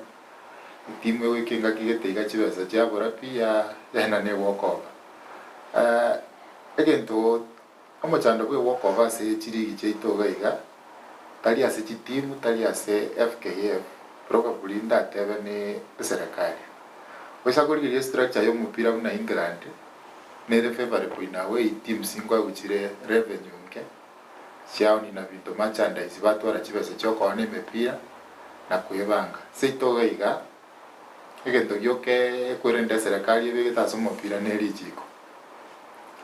Timu yo ikinga kigete chiweza jabora pia yana ne walkover. Again to amochando kwe walkover se chirigi cheitoga iga. Tali ase timu, tali ase FKF, probably ndatebe ni serikali. Wesakuri structure yo mupira una England. Nere favorable in a way team singwa uchire revenue nke. Siao ni na vinto merchandise watu warachiba se choko wane mepira na kuyebanga. Seitoga iga. Egento yoke kurende serikali yebe taso mupira ne lijiko.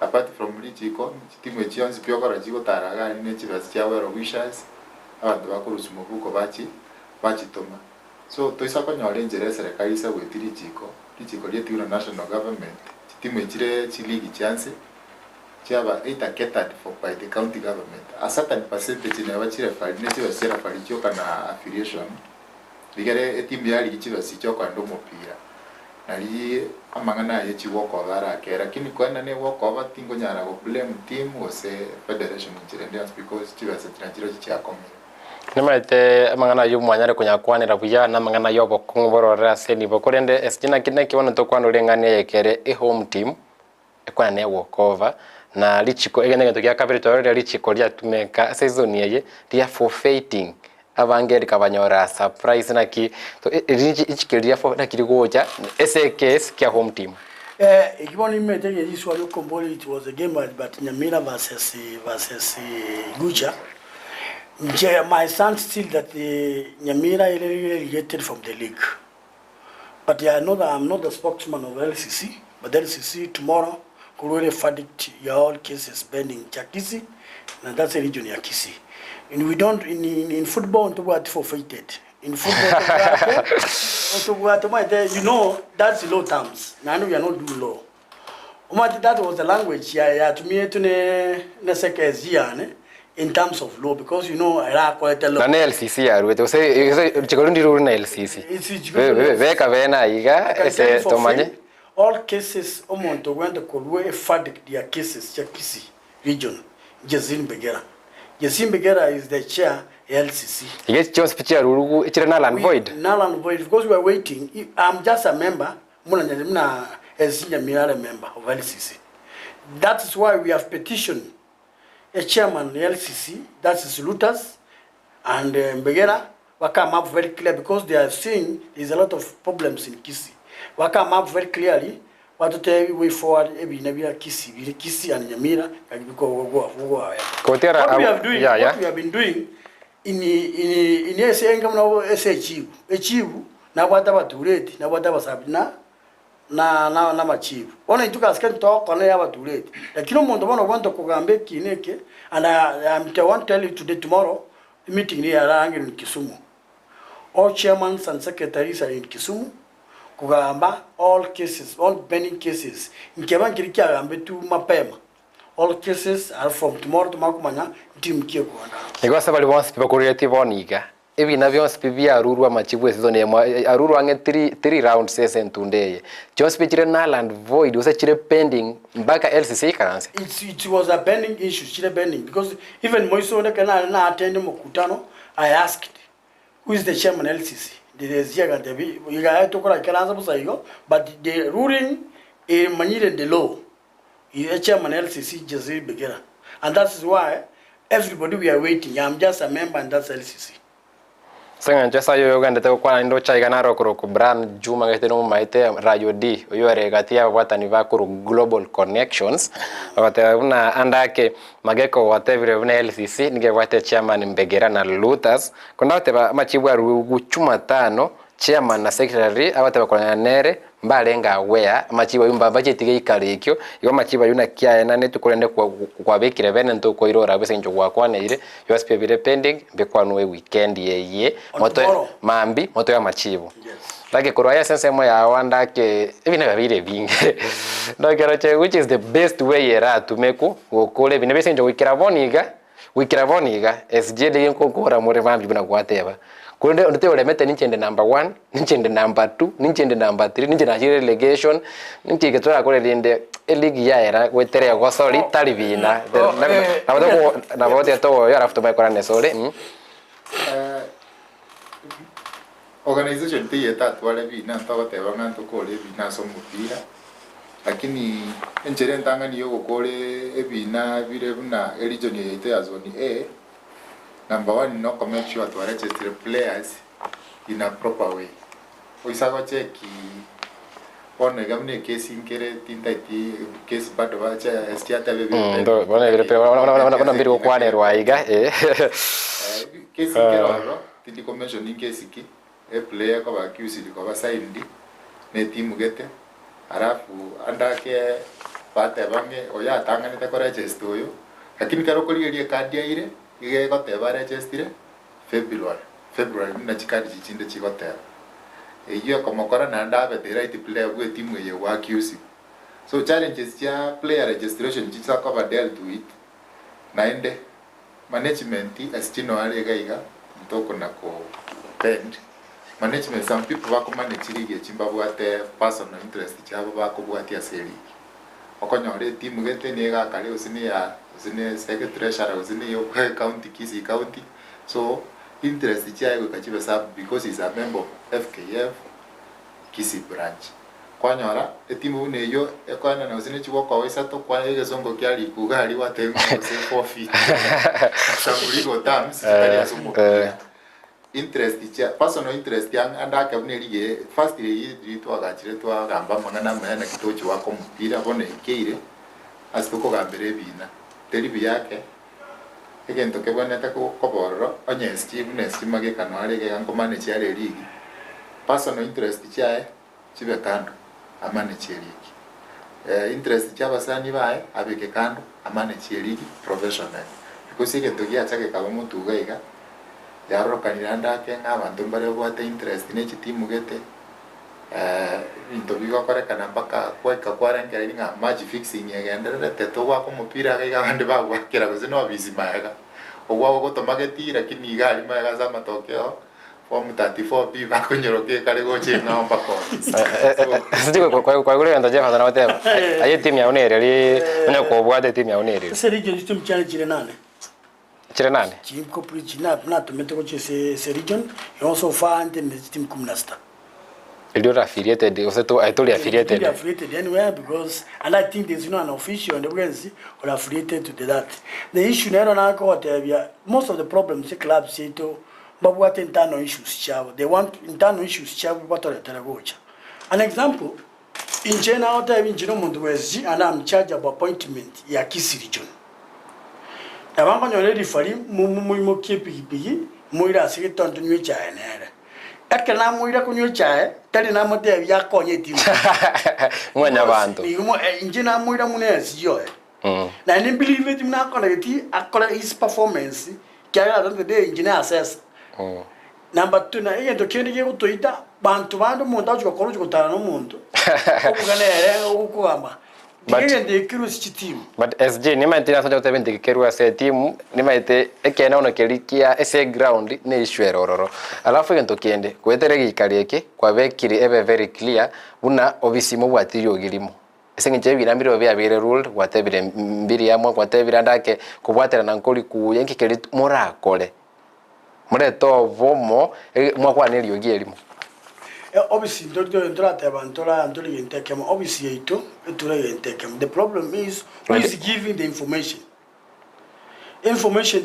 Apart from lijiko, timu echionzi piyoko rajiko taraga ni chiba siawero wishes. Abantu bakuruza umuvuko bachitoma. So toisako nyolenjere serikali sa wetiri lijiko lyetu na national government timu echire chiligi chance chaba either catered for by the county government. A certain percentage na bachire fali ne chiba sera fali choka na affiliation ligere timu yali chiba sichoka ndo mupira na li amangana ye chiwoko bara kera kini kwana ne woko tingo nyara go blame team ose federation nchirende because chiba setrachiro chiakomera. Nimete amangana yu mwanyare kunyakwanira buya na amangana yobo kungborora seni bokorende estina kine kiwana tokwano lengane yekere home team ekwana ne walkover na lichiko egene gento kya capital lichiko lya tumeka season yeye lya forfeiting abangeri kabanyora surprise naki to lichikelia for nakiri goja SKS kya home team. Ikiboni mete ye swali komboli, it was a game but Nyamira versus GUCHA. My son still that the Nyamira is relegated from the league. But I know that I'm not the spokesman of LCC, but LCC tomorrow could really verdict all cases pending Kisii, and that's a region ya Kisii. And we don't in football to what forfeited. In football you know that's law terms. Now we are not doing law. That was the language to me to ne sekes in terms of law, because you know I quite a lot. Na LCC aru say chikorundi rule na LCC. Veka vena iga ese tomanye. All cases omonto went to kolwe verdict their cases cha Kisii region. Jezin Begera is the chair LCC. Yes, just picture rule it's null and void. Null and void because we are waiting. I'm just a member. Muna a senior member of LCC. That is why we have petitioned a chairman of the LCC, that is Lutas, and Begera, we come up very clear because they are seeing there's a lot of problems in Kisii. We come up very clearly what to tell way forward every Kisii and Nyamira and go. What we have been doing in achieve na whatever to rate, na whatever sabina. Na machivu. Ona ituka skeni talk on ya watu late. Lakini umuntu bona kwanta kugambe kineke, and I want to tell you today tomorrow the meeting here arangi in Kisumu. All chairmans and secretaries are in Kisumu. Kugamba all cases, all pending cases. Nkeba nkirikia gambe tu mapema. All cases are from tomorrow to makumanya team kiyo kuanda. Igwasa bali wants people creative oniga. Evi na vions pivia aruru amachivu season ya aruru ange 3 rounds season tunde. Just picture null and void was chire pending mpaka LCC karanse. It was a pending issue, chire pending, because even Moiso na attend mkutano. I asked who is the chairman LCC. There's here got to be you got to call karanza busaigo, but the ruling manire the law. The chairman LCC Jezil Begera, and that's why everybody we are waiting. I'm just a member and that's LCC. Senga nchesa yo Uganda te kwa ndo chaiga naro kuro ku brand Juma ngete no maite Radio D yo regatia watani va kuro Global Connections wata una andake MAGEKA whatever una LCC nige wate chairman Mbegera na Luthers kuna wate machibwa guchuma tano chairman na secretary abate bakolana nere mbalenga wea machiba yumba bachetige ikarikyo yo machiba yuna kya na netu kurende kwa bekire bene ntoko irora bese njo gwakwana ire yo aspe bire pending bekwanwe weekend ye moto mambi moto ya machibo like kuraya sense mo ya wanda ke ebine babire binge no kero che which is the best way era to meku okole bine bese njo wikira boniga SJ de yenko kora more mambi bina kwateba kunde onte ole mete ninchende number 1 ninchende number 2 ninchende number 3 ninchende na relegation ninchige tora kole linde eligi ya era wetere go soli talibina na bote to yo after my corner soli organization te yeta twale bina ntogote banganto kole bina so mupira lakini enjere ntanga niyo gukore ebina bire buna region yete ya zone A. Number 1, no make sure to register players in a proper way. We saw check on the government case in Kere Tinti case but Stiata case in commission in case a player of accused of signed ne team get Arafu andake Patebange or ya Tangan the courageous to you. I think Karokoli Kadia ire. Ige got the register February na chikadi chichinde chikote iyo komokora na ndabe the right player we team ye wa QC so challenges ya player registration chicha cover dealt with naende management astino ale gaiga mtoko na ko bend management some people wako manage league chimba bwate personal interest chabo bako bwate aseli okonyore team gete nega kale usini ya zine secretary treasurer zine yo county Kisii county so interest chayo kachibe sub because he's a member of FKF Kisii branch kwanyora etimu ne yo ekwana na zine chiwo kwa wesa to kwa yege zongo kyali kugali watengo se forfeit sabuligo terms kali asumo interest cha personal interest yang andaka buneli first ye to agachire to agamba mangana mwana kitochi wako mpira bone keire asitoko gambere bina telebi yake egento ke bwana tako koboro onye steve ne steve MAGEKA no ale ke anko manage ya league personal interest chae chibe kando amanage league interest cha basani bae abeke kando amanage league professional because egento ya chake kaba mutu gaiga yaro kaniranda ke ngabantu bare bwate interest ne chitimu gete into bigo kore kana mpaka kweka kwarengera ninga match fixing yagendera teto wako mupira kaiga bande bagwa kira kuzino bizimaga ogwa gotomageti lakini igali maga za matokeo form 34B bakonyoroke kale goche ngamba ko sije kwa gure ndo jefa na whatever ayi team ya unere ri nya ko bwate team ya unere se region team challenge chire nane team ko preach na tumete ko se region also fund the team kumnasta you're affiliated, also I told you affiliated. You're affiliated anywhere because, and I think there's an official and the or affiliated to that. The issue never now most of the problems the clubs say to, but what internal issues they want internal issues what are the GUCHA. An example, in general, time in Genomondu and I'm charged of appointment ya Kisii region. The one already for him, Mumu kepi Muira secretary to new China. Akana muira kunyo chae tali na mote ya konye timu mwanya bantu imo injina muira munezi yo na ni believe it na kona geti akola his performance kya ya ndo de injina assess number 2 na iyo to kende ke kutoita bantu muntu chukoro chukutana no muntu okugana ere okugamba but SG ni maintina soja utebende kerua se timu ni maite ekena ono kelikia ese ground ne ishwero ororo alafu gento kiende kwetere gikarieke kwa bekiri ebe very clear buna obisimo bwatiriyo gilimo esengeje birambiro bya bire rule watebire mbiri yamwe kwatebira ndake kubwatera nankoli ku yenki keli morakole mureto vomo mwakwaniriyo gilimo obviously obviously the problem is who is giving the information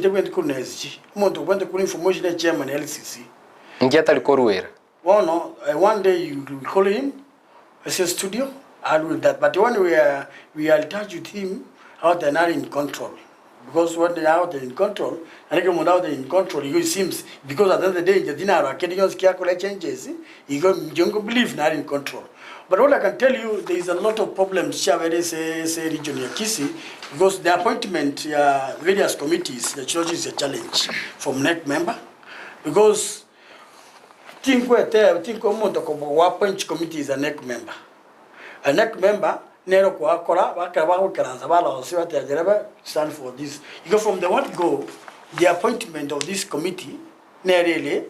they went to information the chairman LCC Ngiata likoruera. Well, no, one day you will call him, I say studio, I'll do that. But when we are in touch with him, out and are in control. Because when they are out in control, and when out in control, it seems, because at the end of the day, the dinner are getting us changes, you don't believe not in control. But what I can tell you, there is a lot of problems here where they say region here, Kisii, because the appointment, various committees, the church is a challenge from NEC member, because think appoint committee is a NEC member. A NEC member, Nero Kuakora, Wakawa Karanzabala, or Siva stand for this. You go from the word go, the appointment of this committee, Nerele,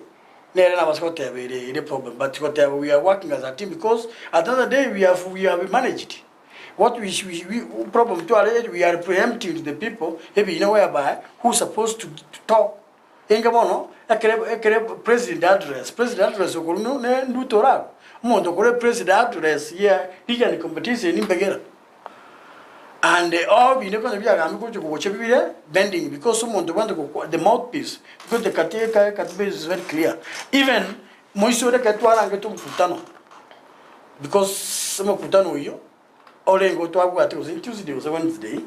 Nerela was got a problem. But whatever we are working as a team because at the end of the day we have managed it. What we problem to our we are preempting the people, maybe you know whereby who's supposed to talk. Engamono, president address. President address okuno ne ndutora. Mondo kore president address here liga ni competition in Begera. And all we never be amigo to watch everywhere bending because someone want to go the mouthpiece because the katebe is very clear. Even Moiso de Katwara and Getum Futano. Because some of Futano yo only go to Aguat was in Tuesday was Wednesday.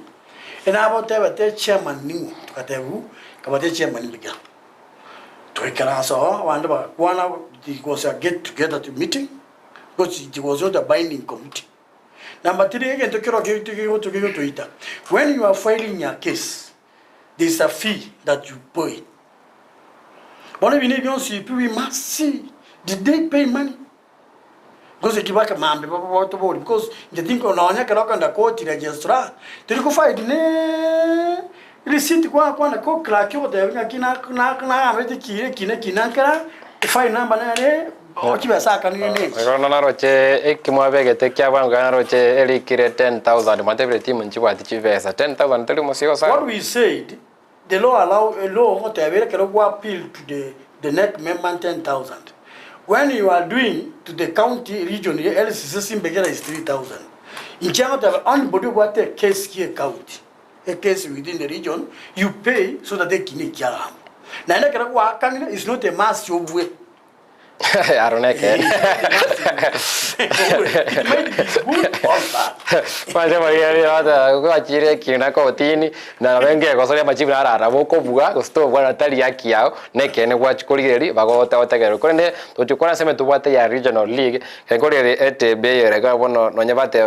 And about the chairman knew to Katevu, Kabate chairman began. To one hour, it was a get together to meeting, but it was not a binding committee. Number 3 again to to it. When you are filing your case, there is a fee that you pay. One of you see people we must see did they pay money? Because they give back a man because they think on Nanya Karaka and the court in registrar, they go fight receipt kwa ko crack yo de kina amete kina kara file number na o kiba saka ni ne no na roche ekimwa begete kya banga na roche elikire 10,000 matebele team nchiwa tichivesa 10,000 tele musio sa. What we said, the law allow a law whatever can go appeal to the NEC member 10,000. When you are doing to the county region LCC Begera is 3,000. In Chama anybody what a case here county. A case within the region, you pay so that they can make Yaram. Now, it's not a mass job way. I don't like it. It might be good or bad. Na wenge kosoria machibu ara boko buga gusto bwana tali yaki yao neke ne watch koligeri bagota otegero konde tuchukona sema tubate ya regional league kengorere etebe rega bono nonyabate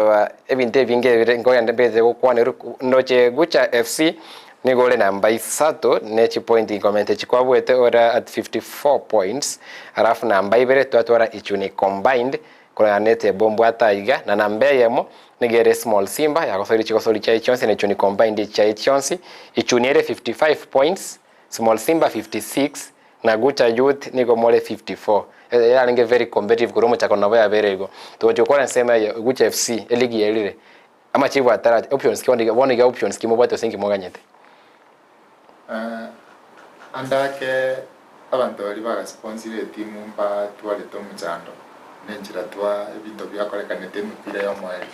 ebinte binge ngoya ndebeze kokwane noche GUCHA FC ni gole namba 3 nechi point incommente chikwabwete ora at 54 points alafu namba ibere twatwara ichuni combined kuna nete bombo ataiga na namba yemo nigere small simba ya kosori cha ichonsi ne chuni combined cha ichonsi ichuniere 55 points small simba 56 na GUCHA youth niko mole 54 ya ninge very competitive kuromo cha kona baya berego tuchokora nsema ya GUCHA FC eligi yelire ama chivu atara options kiondi woni ga options kimo bato singi moganyete andake abantu bali baga sponsor timu mba twale to mchando nenjira twa ebintu byakorekanete mupira yo mweli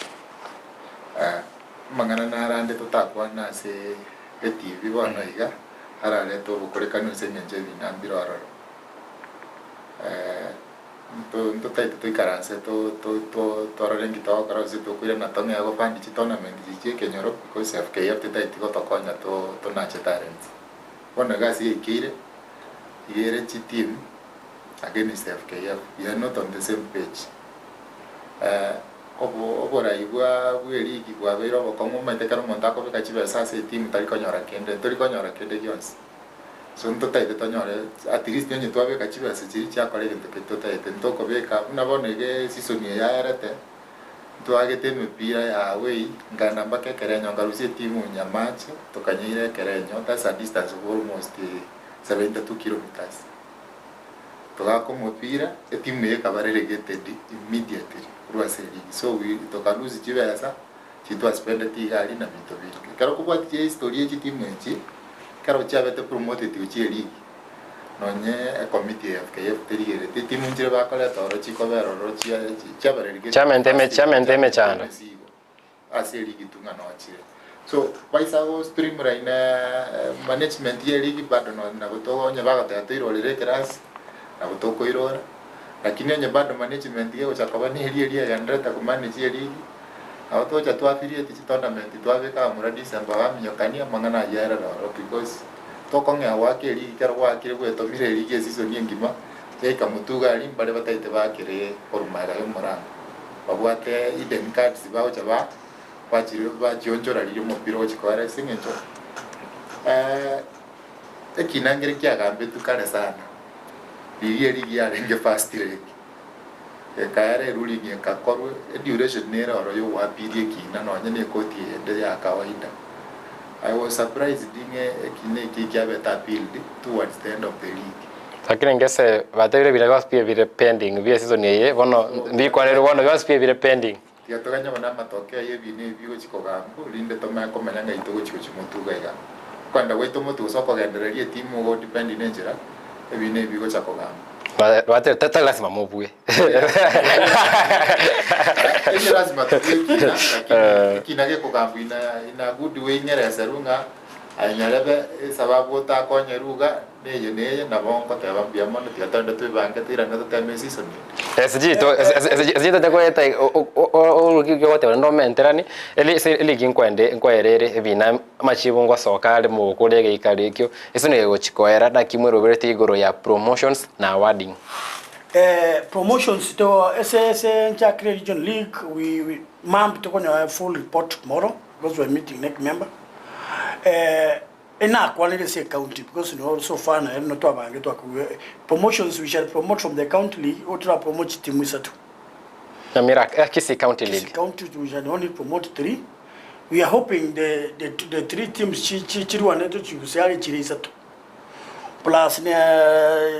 mangana narande tutakwa na se TV bona iga arale to bukorekano se nyenje binambiro aroro to taito to ikaranse to arengi to karase to kuira na tome ago fandi chi tournament ji kenyoro because FKF to taito to konya to na talents bona gasi ikire yere chi team against FKF we are not on the same page obora igwa bweri igwa bero bokomo matekaro montako bekachiba sasa team talikonyora kende Jones so ntotaite tonyore at least nyenye twabe kachiba sechiri cha kole ntotaite ntoko beka unabonege season ya yarete twagete mipira ya away ngana mbake kerenyo ngarusie timu nyamache tokanyire kerenyo that's a distance of almost 72 kilometers togako mupira timu yekabarere relegated immediately ruaseri so we tokaluzi chibesa chitwa spend tigali na bintu bingi karo kubwatie historia timu echi karo chabete promoted uchi league nonye a committee of KF terigere timu njire bakole toro chiko bero rochi chabere relegated chamente chando asi league tunga no chire so paisa go stream raina management ye league bado no na gotogo nya baga te tiro lere keras na gutoko irora lakini onye bado management yao chakaba ni eria ya ndreta ku manage ligi au tocha tu affiliate chi tournament tu aveka muri December waminyokania mangana yara ro because toko nge wake ligi karo wake gweto mire ligi season yengima eka mutuga ali bale bataite bakire orumaga yo moranga babwate iden cards bawo chaba bachiro bajonjora liri mupira ochikora singencho ekinangere kyagambe tukane sana ligi ya renge fast league kayare ruling yakakorwe duration nera oro yo wapirie kina no nyane koti ende ya kawaida. I was surprised dinge kine kikabeta build towards the end of the league. Lakini ngese batire bila gospel vile pending vile season yeye bono ndiko lero bono gospel vile pending tiatoganya bana matokeo yebine bigo chikogambo linde toma komanya itogo chiko chimutuga iga kwanda weto mutu soko gendererie timu go depend nenjera ebine bigo chakogambo Wate tata lazima mubwe. Ese lazima tukina lakini kinage kogambo ina good way nyere serunga anyarebe sababu utakonyeruga neye na bonko tebambia mono tiatanda tubange tira na tuteme season. SG takweta urukigote ndo menterani eli ginkwende ebina machibungwa soka ali mu kurege ikarikyo eso ne gochikoera na kimwero bereti igoro ya promotions na awarding. Promotions to SS Nchakre Region League we mamp to a full report tomorrow because we're meeting next member. Ena quality say county because you also far na no to abange to promotions we shall promote from the county league or to promote timu isatu. Nyamira Kisii County League. Kisii County we shall only promote 3. We are hoping the 3 teams chiru aneto chigusari chirisatu. Plus ne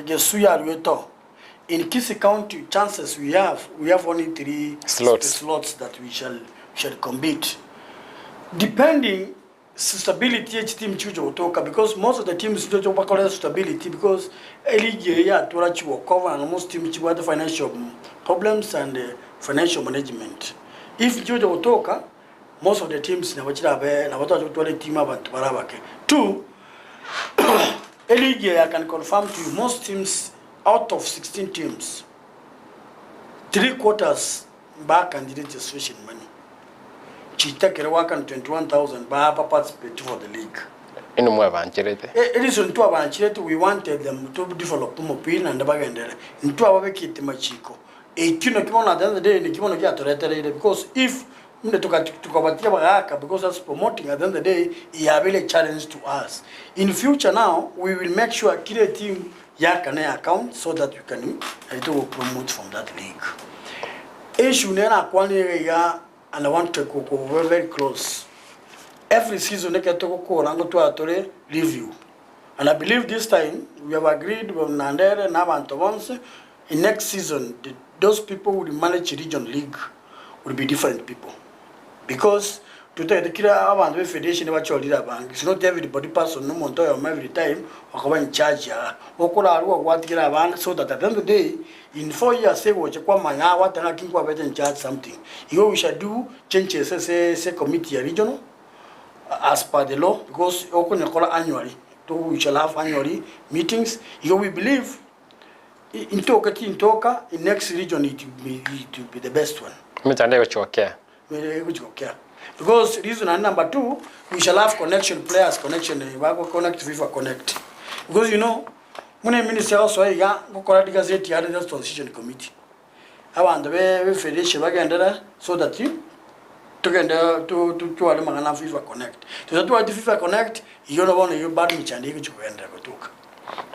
gesuya rueto. In Kisii County chances we have only 3 slots that we shall compete. Depending stability each team chujo utoka because most of the teams chujo bakora stability because league ya torachi cover and most teams chujo the financial problems and financial management. If chujo utoka most of the teams na wachira be na watu wale team abantu barabake. 2 league I can confirm to you most teams out of 16 teams 3/4 back candidate registration money. Chitakere waka 21,000 ba participate for the league. Inu mwa banchirete. It is on to abanchirete we wanted them to develop mopin and bagendere. Into ababekite machiko. Kino kimono at the end of the day ni kimono kya toretere because if mne tukabatia bagaka because that's promoting at the end of the day he have a challenge to us. In future now we will make sure kile team yakane account so that you can promote from that league. Issue nena kwani ya and I want to go very, very close. Every season, I get to go to review. And I believe this time, we have agreed with Nandere and Avantavans. In next season, those people who manage region league will be different people. Because today, the Kira Avant Federation, it's not everybody person, no one every time, or in charge, or what so that at the end of the day, in 4 years, say what you call my what and I think we're better in charge something. We shall do changes, say committee regional as per the law, because annually. We shall have annually meetings. We believe in Toka, in next region it will be the best one. Because reason and number 2, we shall have connection players, connection, connect FIFA connect. Because you know, when a minister also ya go gazette ya the transition committee. I want the way federation so that you together to magana FIFA connect. To that FIFA connect, you don't want you bad me and you go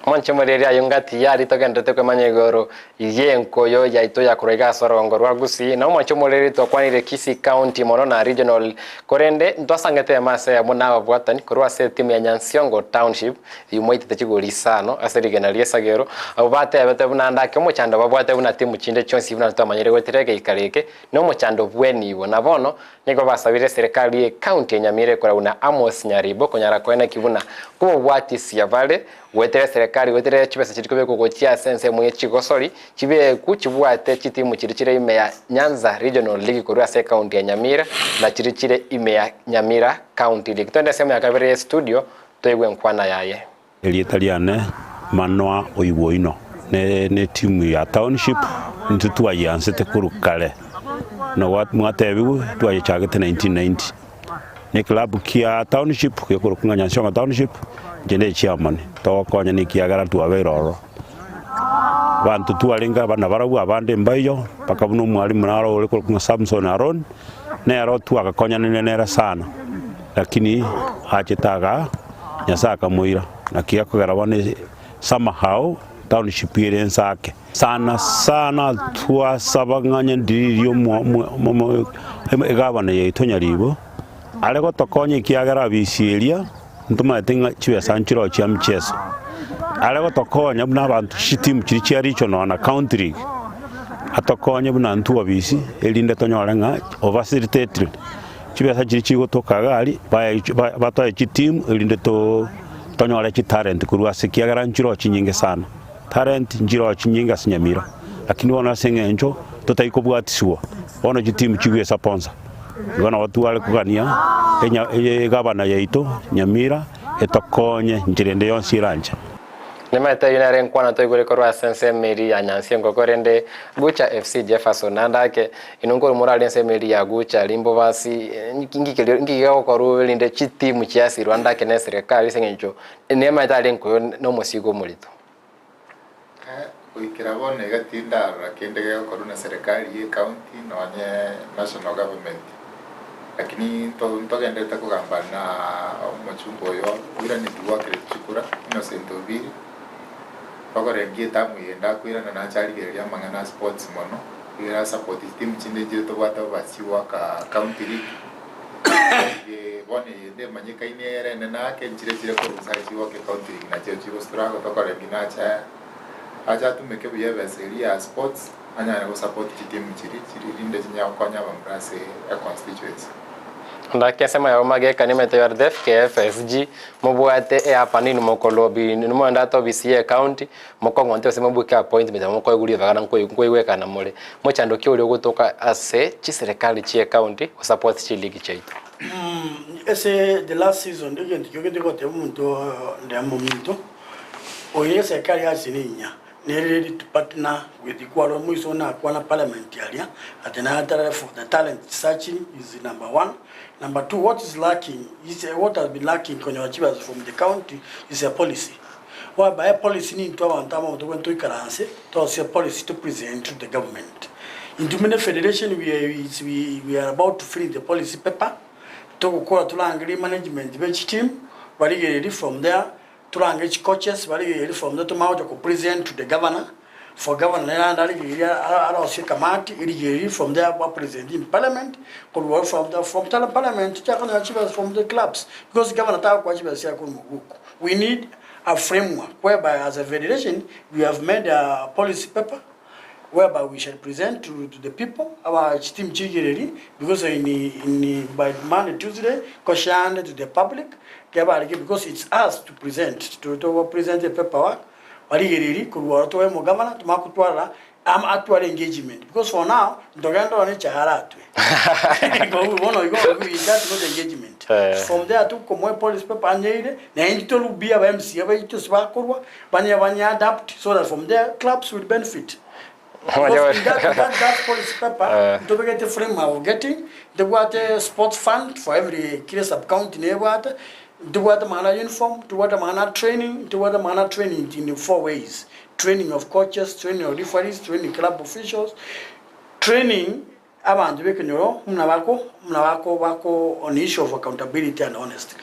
Manche Maria Yungati Yari togende toko manyegoro yenko yo ya ito ya kurega sorongo rwa Gusii na manche moleri to kwanire Kisii County mono na regional korende ntwasangete mase ya muna bwatani kurwa se timu ya Nyansiongo Township yumoite techigoli sano aserige na liesagero abate abate bunanda ke mochando babwate buna timu chinde chonsi buna twamanyere gweterege ikareke no mochando bweni bo na bono niko basabire serikali ya county ya Nyamira kora una Amos Nyaribo konyara kwena kibuna kubo bwati siavale wetere serikali wetere chibese chitikobe kugochia sense mwe chigosori chibe kuchibwate chitimu chirichire ime ya Nyanza Regional League kurwa se county ya Nyamira na chirichire ime ya Nyamira County League. Twende sema ya kabere studio toigwe nkwana yaye elietaliane manwa oiwoino ne timu ya township ntu twayansete kurukale no wat mwatebigu twayachagete 1990 ne club kia township ke kurukunga nyanshonga township jende chairman tokonya ni kiagara tuaberoro bantu tualinga bana barabu abande mbayo paka buno mwalimu naro ole kurukunga Samson Aron ne aro tuakakonya nenera sana lakini achetaga nyasaka moira na kia kugarabane somehow township experience yake sana tua sabanganya ndirio gavana yeitonya ribo alego tokonye kiagara bisieria ntuma tinga chiwe sanchiro chia mchezo alego tokonya buna abantu team chiri regional na country atokonye buna ntu abisi elinde tonyorenga overseas territory chiwe sanchiri chigo tokagali batoye team elinde to tonyore chi talent kurwa sikiagara nchiro chinyinge sana talent njiro chinyinga sinyamira lakini wana sengenjo tutaikobwatiswa wana jitimu chigwe sponsor wana watu wale kugania gavana yaito Nyamira etokonye njirende yonsiranja Nimeta yunare nkwana toigure korwa sense meri ya nyansi ngokorende GUCHA FC Jefferson nandake inongoro morale sense meri ya GUCHA limbo basi ngikigako koru linde chitimu chiasi Rwanda kene serikali sengenjo nema tale nko no musigo mulito kuikirabone gatinda rakendege koruna serikali ye county no nye national government lakini ntogende takugamba na machumbo yo wira ni duwa kire chikura innocent obiri bakorengie tamu yenda kwira na charigeria mangana sports mono ira support team chinde jito bata basiwa ka county league ye bone de manyika inere na kenchire ko rusaji wa ke county league na jejo strago tokorengi na cha aja tumeke ya sports anya na support team chiri inde nya kwanya bambrase a constituency ndake sema ya MAGEKA nimete ya RDF KFSG mubwate hapa nini mokolobi ni mwanda to BCA county mokongo nte sema buka appointment moko eguli vagana nko iweka na mole mochando kyo uli gutoka ase chi serikali chi county ku support chi league chaitu ese the last season agent yogende ko te muntu ndamo muntu oye serikali asininya ready to partner with the Kuala Muisona Kuala Parliament area at another for the talent searching is number 1. Number 2, what is lacking is what has been lacking from the county is a policy. Whereby a policy need to have a policy to present to the government. In the Federation, we are about to finish the policy paper to go to angry management bench team, but ready from there. To engage coaches, from the to present to the governor, for governor and from there present in parliament, could work from parliament to from the clubs, because governor we need a framework whereby as a federation we have made a policy paper whereby we shall present to the people our team because by Monday, Tuesday, caution to the public. Because it's us to present the paperwork. I'm actually engagement because for now ndogendo ni chaharatwe that's not engagement from there to come police paper anyire na indito lubia ba MC ba ito sbakorwa banya adapt so that from there clubs will benefit. That policy paper to get the frame of getting the water sports fund for every sub county neighborhood. To what manner uniform, to what manner training, in 4 ways. Training of coaches, training of referees, training club officials, training abantu bekenyoro mnawako on issue of accountability and honesty.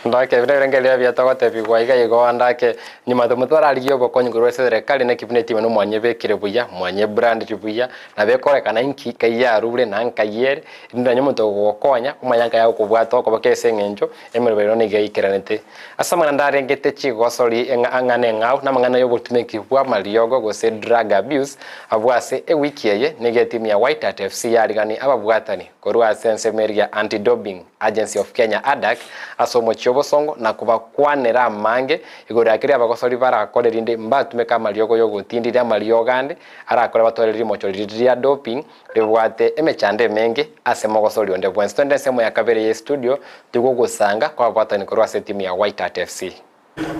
Ndake virengelea vya tagote bigwa igaigo ndake nyuma tumutwara aligio gokonyi ngurwe serikali na kibineti mano mwanye bekire buya mwanye brand kibuya na bekore kana inki kaya rubule na nkayere ndanya nyuma to gokonya kumanyanga ya kubwato ko bakese ngenjo emerero ni gaikiranete asama ndare ngete chigosori angane ngau na mangana yo botumeki bwa maliogo go se drug abuse abwase e wiki ye negeti ya White Hat FC yarigani ababwatani korwa sense meria anti doping agency of Kenya ADAC asomo chobosongo na kubakwanera mange igoro yakiri abagosori barakorerinde mbatumeka maliogo yo gutindira maliogande arakora batoreri mochoriri doping rebwate emechande menge asemogosori onde bwenstonde semo ya kabere ye studio tugo gusanga kwa bwatani korwa timu ya White Hat FC.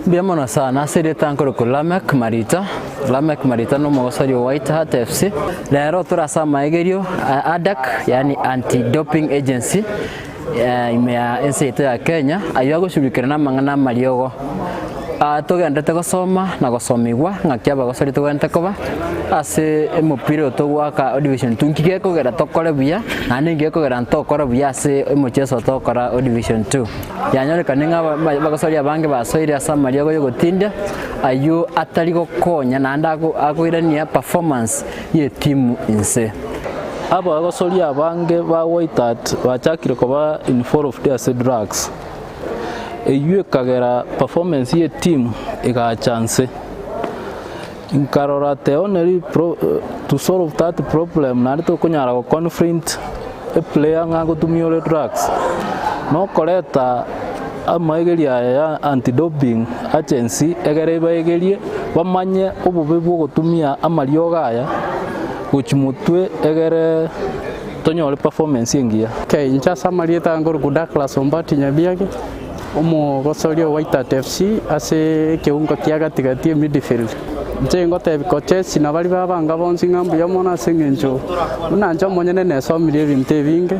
Biamono sana siri tankoro Lamek Marita no mogosori White Hat FC lero turasa maegerio ADAC yani anti-doping agency imea enseite ya Kenya ayo gushurikirana mangana mariogo tugendete gusoma na gusomigwa ngakiaba gusori tugente kuba ase emupira otogwaka division 2 ngike kugera tokore buya na ninge kugera ntokora buya ase emucheso tokora division 2 yanyore kaninga bagusori abange basoire asa mariogo yo gutinda ayo atari gokonya na ndago agwirania performance ye team inse abo bagusori abange ba White Hat bachakire kuba involved ase drugs eyue kagera performance ye team ega chance inkarora only to solve that problem na to kunyara ko confront a player ngago tumiole drugs no koleta amaegeria ya anti-doping agency egere baegerie bamanye obube bwo gutumia amarioga aya guchimutwe egere tonyole performance yengia incha samarieta ngor kuda class ombati nyabiage omo gosorio White Hat FC ase keungo kiaga tigati midfield njengo te coaches na bali babanga bonsi ngambu yamona sengenjo unanja monyene ne somire binte binge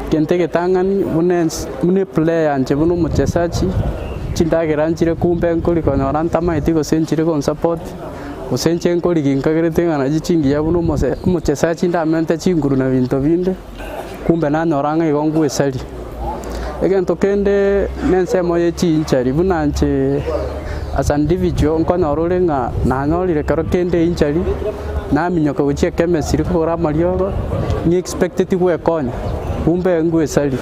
kente getangani mune player anje buno muchesachi chindagera njire kumbe nkoli konyora ntama itiko senchire kon support usenche nkoli ginkagere ngana jichingi ya buno muchesachi ndamente chinguru na binto binde kumbe na noranga igongu esali egento kende nense moye chinchari bunanche as an individual nkonorore nga nanolire karo kende inchari na minyoka guchia chemistry ko mariogo ni expected gwekonya kumbe ngwe sali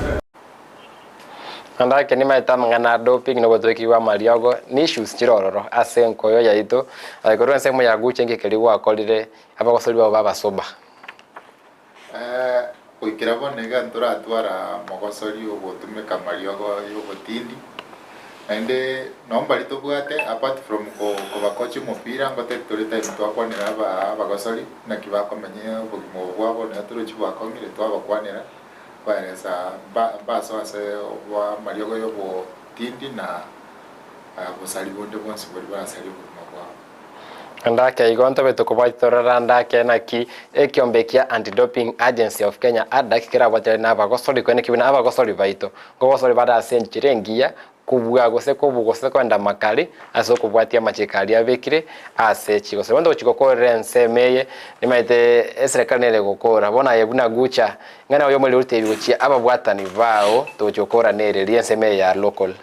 andake ni maita mangana doping no gotwekiwa mariogo ni issues chirororo ase nkoyo yaito agorwa nse moya guche ngikeri gwa kolire abagosori baba soba kuikirabo nega ntura twara mogosori ogotumeka mariogo yogotindi ende nomba litobwate apart from ko bakochi mupira ngote turita twakwanira abagosori na kibakomenye obugimo bwabo na turuchi bakongire twabakwanira kwaresa baso ase wa mariogo yogotindi na busali bonde bonsi bari basali bugimo andake igonto beto kubaitoro ndake naki ekiombekia anti-doping agency of Kenya ADAC kira batele na abagosori kwene kibina abagosori baito gogosori bada senchire ngia kubwa gose kwenda makali aso kubwatia machikali abekire ase chigose bondo chigokore nsemeye nimaite serikali nele gukora bona yebuna gucha ngana yo muri urute bibuchi ababwatani bao tochokora nele liensemeye ya local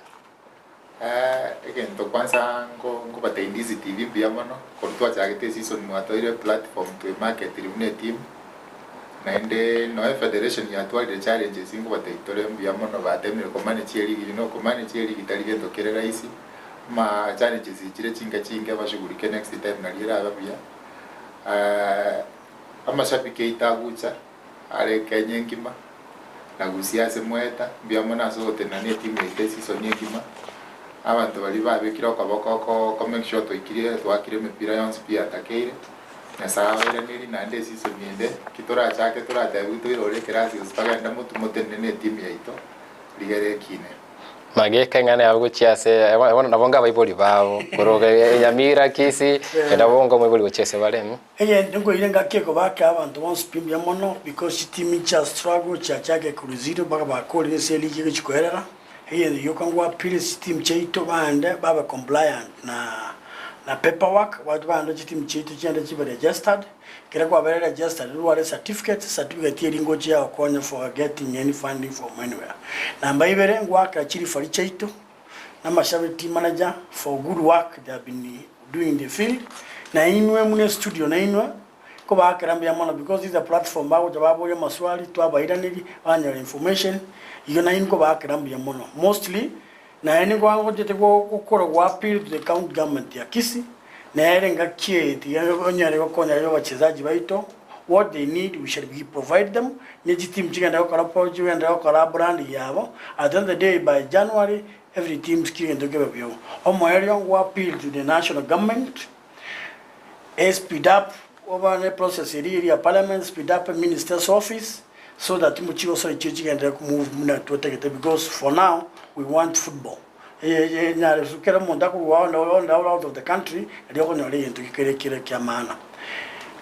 again to kwanza ngo bate Ndizi TV biamono kortwa chagete season mwatoire platform to market rune team na ende no federation ya twali challenges ngo bate itore biamono batemire ko manage ligi no ko manage ligi talige to kere raisi ma challenges chire chinga bashugurike next time na lira ababia amashabiki itagucha ale Kenya ngima na Gusii ase mweta biamono asote na ne team ya season ngima abantu bali babekira okaboko ko make sure to ikire twakire mipira yonse pia takeire na sawa ile nili na ndesi sonyende kitora chake tora dabuto ile kirasi uspaga ndamutu motene team yaito ligere kine MAGEKA ngane aguchia se wana nabonga baiboli babo koroge Nyamira Kisii ndabonga mwiboli gochese bale ngo ile ngakeko baka abantu bonse pimbya mono because team cha struggle cha chake kuruziro baka bakoli seli kike chikoerera you can go appeal team cheito bande baba compliant na paperwork watu bande team cheito chende chiba registered kira kwa bere registered ruwale certificate iringo chia okonya for getting any funding from anywhere na mbaibere ngwaka chiri fali cheito na mashabi team manager for good work they have been doing the field na inwe mune studio na inwe ko bakarambya mona because this is a platform bawo jababo ya maswali twabayiraniri banyara information iyo na inko bakarambya mona mostly na ene gwango jete gukora gwa appeal to the county government ya Kisii na erenga kieti yonyare gokonya yo bachezaji baito what they need we should be provide them ne team chigenda gukora project and gukora brand yabo at the end of the day by January every team skiing to give you omo area gwa appeal to the national government speed up over the process area parliament speed up minister's office so that muchigo so chichi can move to take it because for now we want football nyare sukera monda ku wa out of the country ndio ko nyore into kire kya maana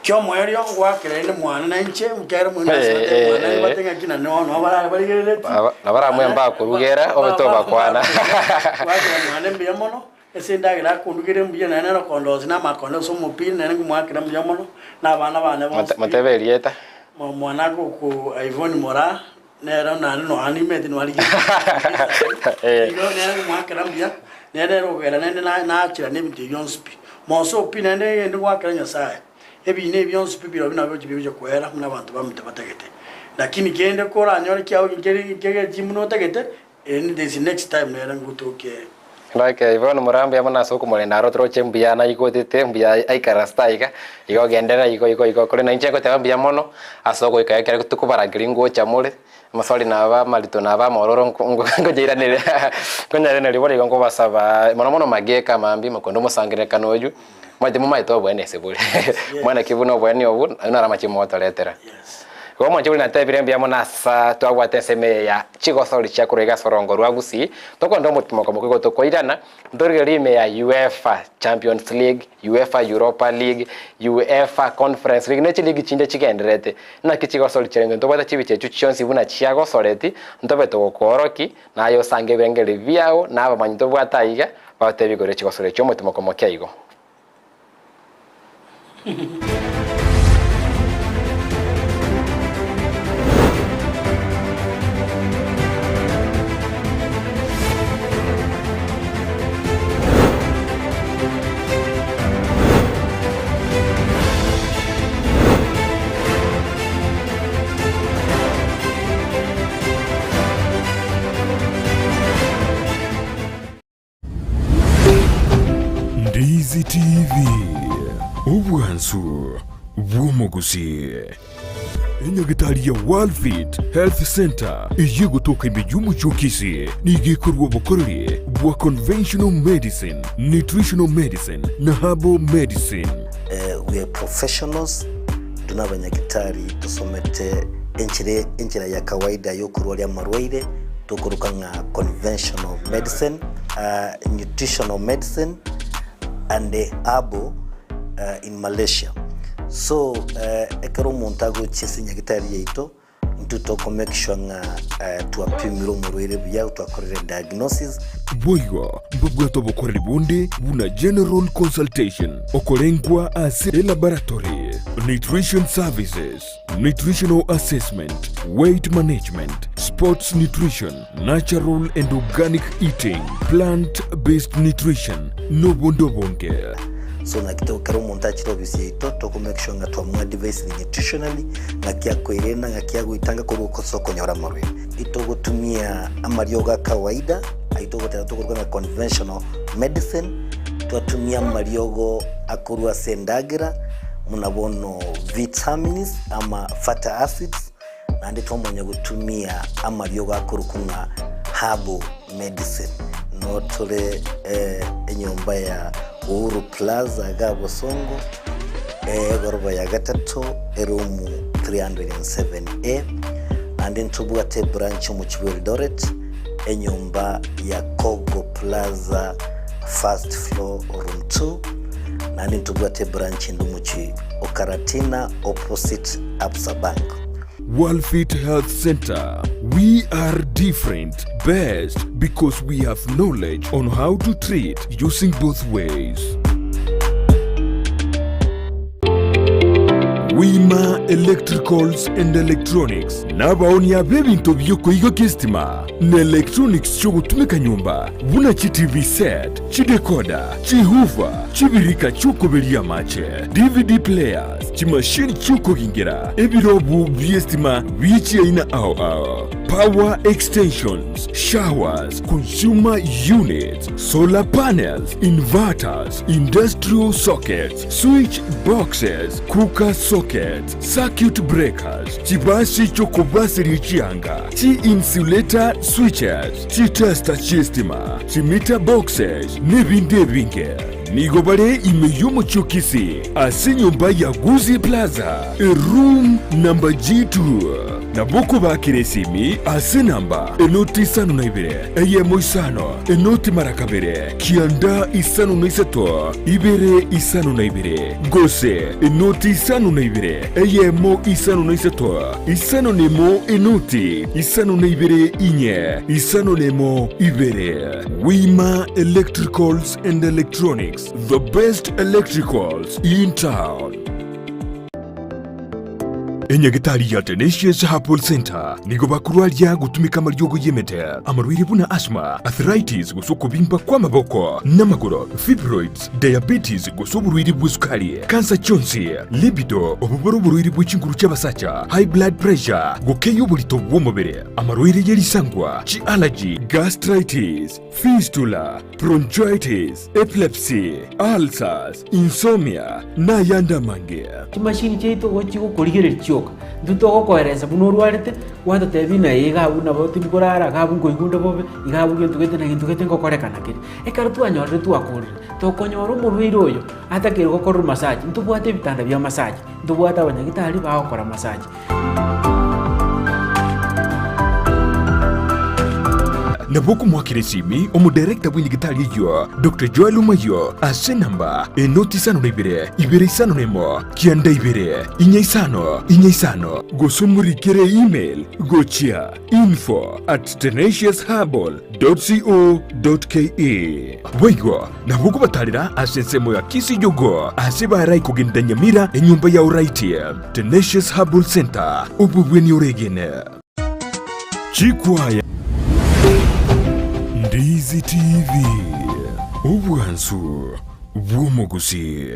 kyo moyo ngwa kire ne mwana na nche mukere mwana mwana batenga kina no bari gere na bara mwemba kurugera obetoba kwana mwana mbiya mono esenda gira kundugire mbiya na kondozi na makondo so mupini na ngumwakira mbiya mono na bana matebelieta mwana ku Ivon Mora nera no anime din wali igo nera ngumwakira mbiya nera rogera na achira ne bintu yonspi moso pina ne ngumwakira nyasaye ebi ne byonspi biro bina byo kwera muna bantu bamutebatagete lakini kende kora nyori kyao ngere jimuno tagete and this next time nera ngutoke like Ivon Murambi amana soko molenda rotro chembia na igotete mbia aikarasta iga igo gendera igo kole na incheko tembia mono asoko ikayekera tukubara gringo chamule maswali na aba malito na aba mororo ngojeira ne konyare ne libori ngo basaba mono mageka mambi makondo musangire kanoju mwate mumaito bwene sebule mwana kibuno bwene obu na ramachimoto letera Kwa mwanjuli na tebire mbia monasa tuagwa tenseme ya chigo soli chia kurega sorongo rwa Gusii toko ndo mutimoko mukiko toko irana ndori rime ya UEFA Champions League, UEFA Europa League, UEFA Conference League nechi ligi chinde chigenderete na kichigo soli chirenge ndo bata chibiche chuchionsi buna chiago soleti ndo beto koroki na ayo sange bengele biao na aba manyito bwata iga batebi gore chigo soli chyo mutimoko mukeigo Ndizi TV Ubwansu Bw'Gusii Enyagitari ya World Fit Health Center iye gutoka imbejumu chokisi nigikorwa bukorere bwa conventional medicine, nutritional medicine na herbal medicine. We are professionals, tunabanyagitari tusomete enchira ya kawaida yo kurwalia marwaire tukuruka nga conventional medicine, nutritional medicine and herbal in Malaysia. So ekero montago chesi nyagitari yeito ntutoko make sure nga tuapimiro murwire bya tuakorere diagnosis boigo mbugwato bokorere bunde buna general consultation okolengwa as a laboratory, nutrition services, nutritional assessment, weight management, sports nutrition, natural and organic eating, plant-based nutrition, no bondobonke. So na kito karo montaji to bisi ito to make sure nga tuamua device nutritionally nga kia kuirena nga kia guitanga kuruko soko nyora marwe ito gutumia amarioga kawaida ito gutera tukuruka na conventional medicine tuatumia mariogo akurua sendagira munabono vitamins ama fatty acids na ndito mwenye gutumia amarioga akurukunga herbal medicine notole enyomba ya Uhuru Plaza Gabo Songo goroba ya gatatu erumu 307A and then tubwate branch mu Eldoret enyumba ya Kogo Plaza first floor room 2 and then tubwate branch ndumuchi Okaratina opposite Absa Bank. World Fit Health Center. We are different, best because we have knowledge on how to treat using both ways. Wima Electricals and Electronics nabaoni ya bebinto byoko igo kistima na electronics cyo gutumika nyumba buna chi TV set, chi decoder, chi hoover, chi birika cyuko belia mache, DVD players, chi machine cyuko gingira, ebirobu byestima bichi ina power extensions, showers, consumer units, solar panels, inverters, industrial sockets, switch boxes, cooker sockets, circuit breakers, chibasi choko basiri chianga, chi insulator switches, chi tester chistima, chi meter boxes, nebinde binge. nigobare imeyomo chokisi ase nyumba ya Gusii Plaza room number G2 na boko bakire simi ase namba enoti isano na ibere eyemo isano enoti marakabere kianda isano na isato ibere isano na ibere gose enoti isano na ibere eyemo isano na isato isano nemo enoti isano na ibere inye isano nemo ibere. Wima Electricals and Electronics, the best electricals in town. Enyagitari ya Tenacious Herbal Center nigo bakurwaria gutumika maryogo yemete amarwiri buna asthma, arthritis gusoko bimba kwa maboko n'amaguru, fibroids, diabetes gusoburwiri bw'isukari, cancer chonsi, libido obuburwiri bw'ikinguru cy'abasacha, high blood pressure gukeyo bulito bw'umubiri, amarwiri yerisangwa, chi allergy, gastritis, fistula, bronchitis, epilepsy, ulcers, insomnia na yanda mange. Machine cheito gochigo kurigere choka nduto koereza buno rwarete wanda tebina igabu na boti bikorara gabu ngoigundo bobe igabu gentugete na gentugete ngokorekana kiri ekarutu anyorre tu akuri to konyoro murwiro oyo atakire gukora massage ntubwate bitanda bya massage ntubwata abanyagitari bakora massage. Naboku mwakire simi omudirector w'indigitari yo Dr. Joel Umayo ase namba enoti isano na ibere isano nemo kianda ibere inya isano gosumurikire email gochia info@tenaciousherbal.co.ke wego naboku batarira ase nsemo ya Kisii yogo ase barai kugenda Nyamira enyumba ya uraiti Tenacious Herbal Center ububweni uregene chikwaya Ndizi TV ubwansu bw'umuguzi.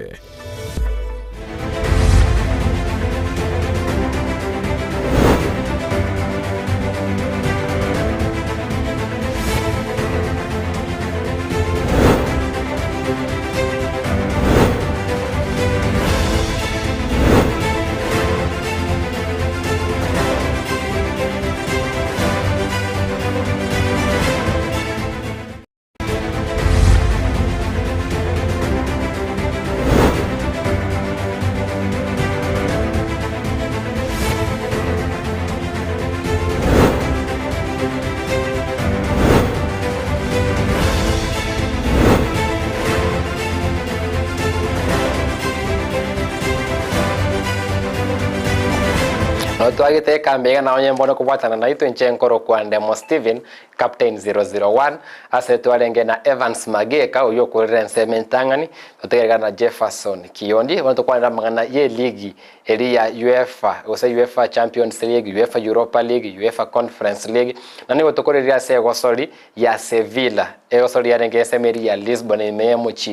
Twagite kambega na onye mbono kubwatana na itu nchenkoro kwa Ndemo Steven Captain 001 ase twalenge na EVANS MAGEKA uyo kurire nsementangani tutegereka na JEFFERSON KIYONDI wanto kwa magana ye ligi eri ya UEFA ose UEFA Champions League, UEFA Europa League, UEFA Conference League na nigo tukorera se gosoli ya Sevilla egosoli ya renge semeri ya Lisbon ime muchi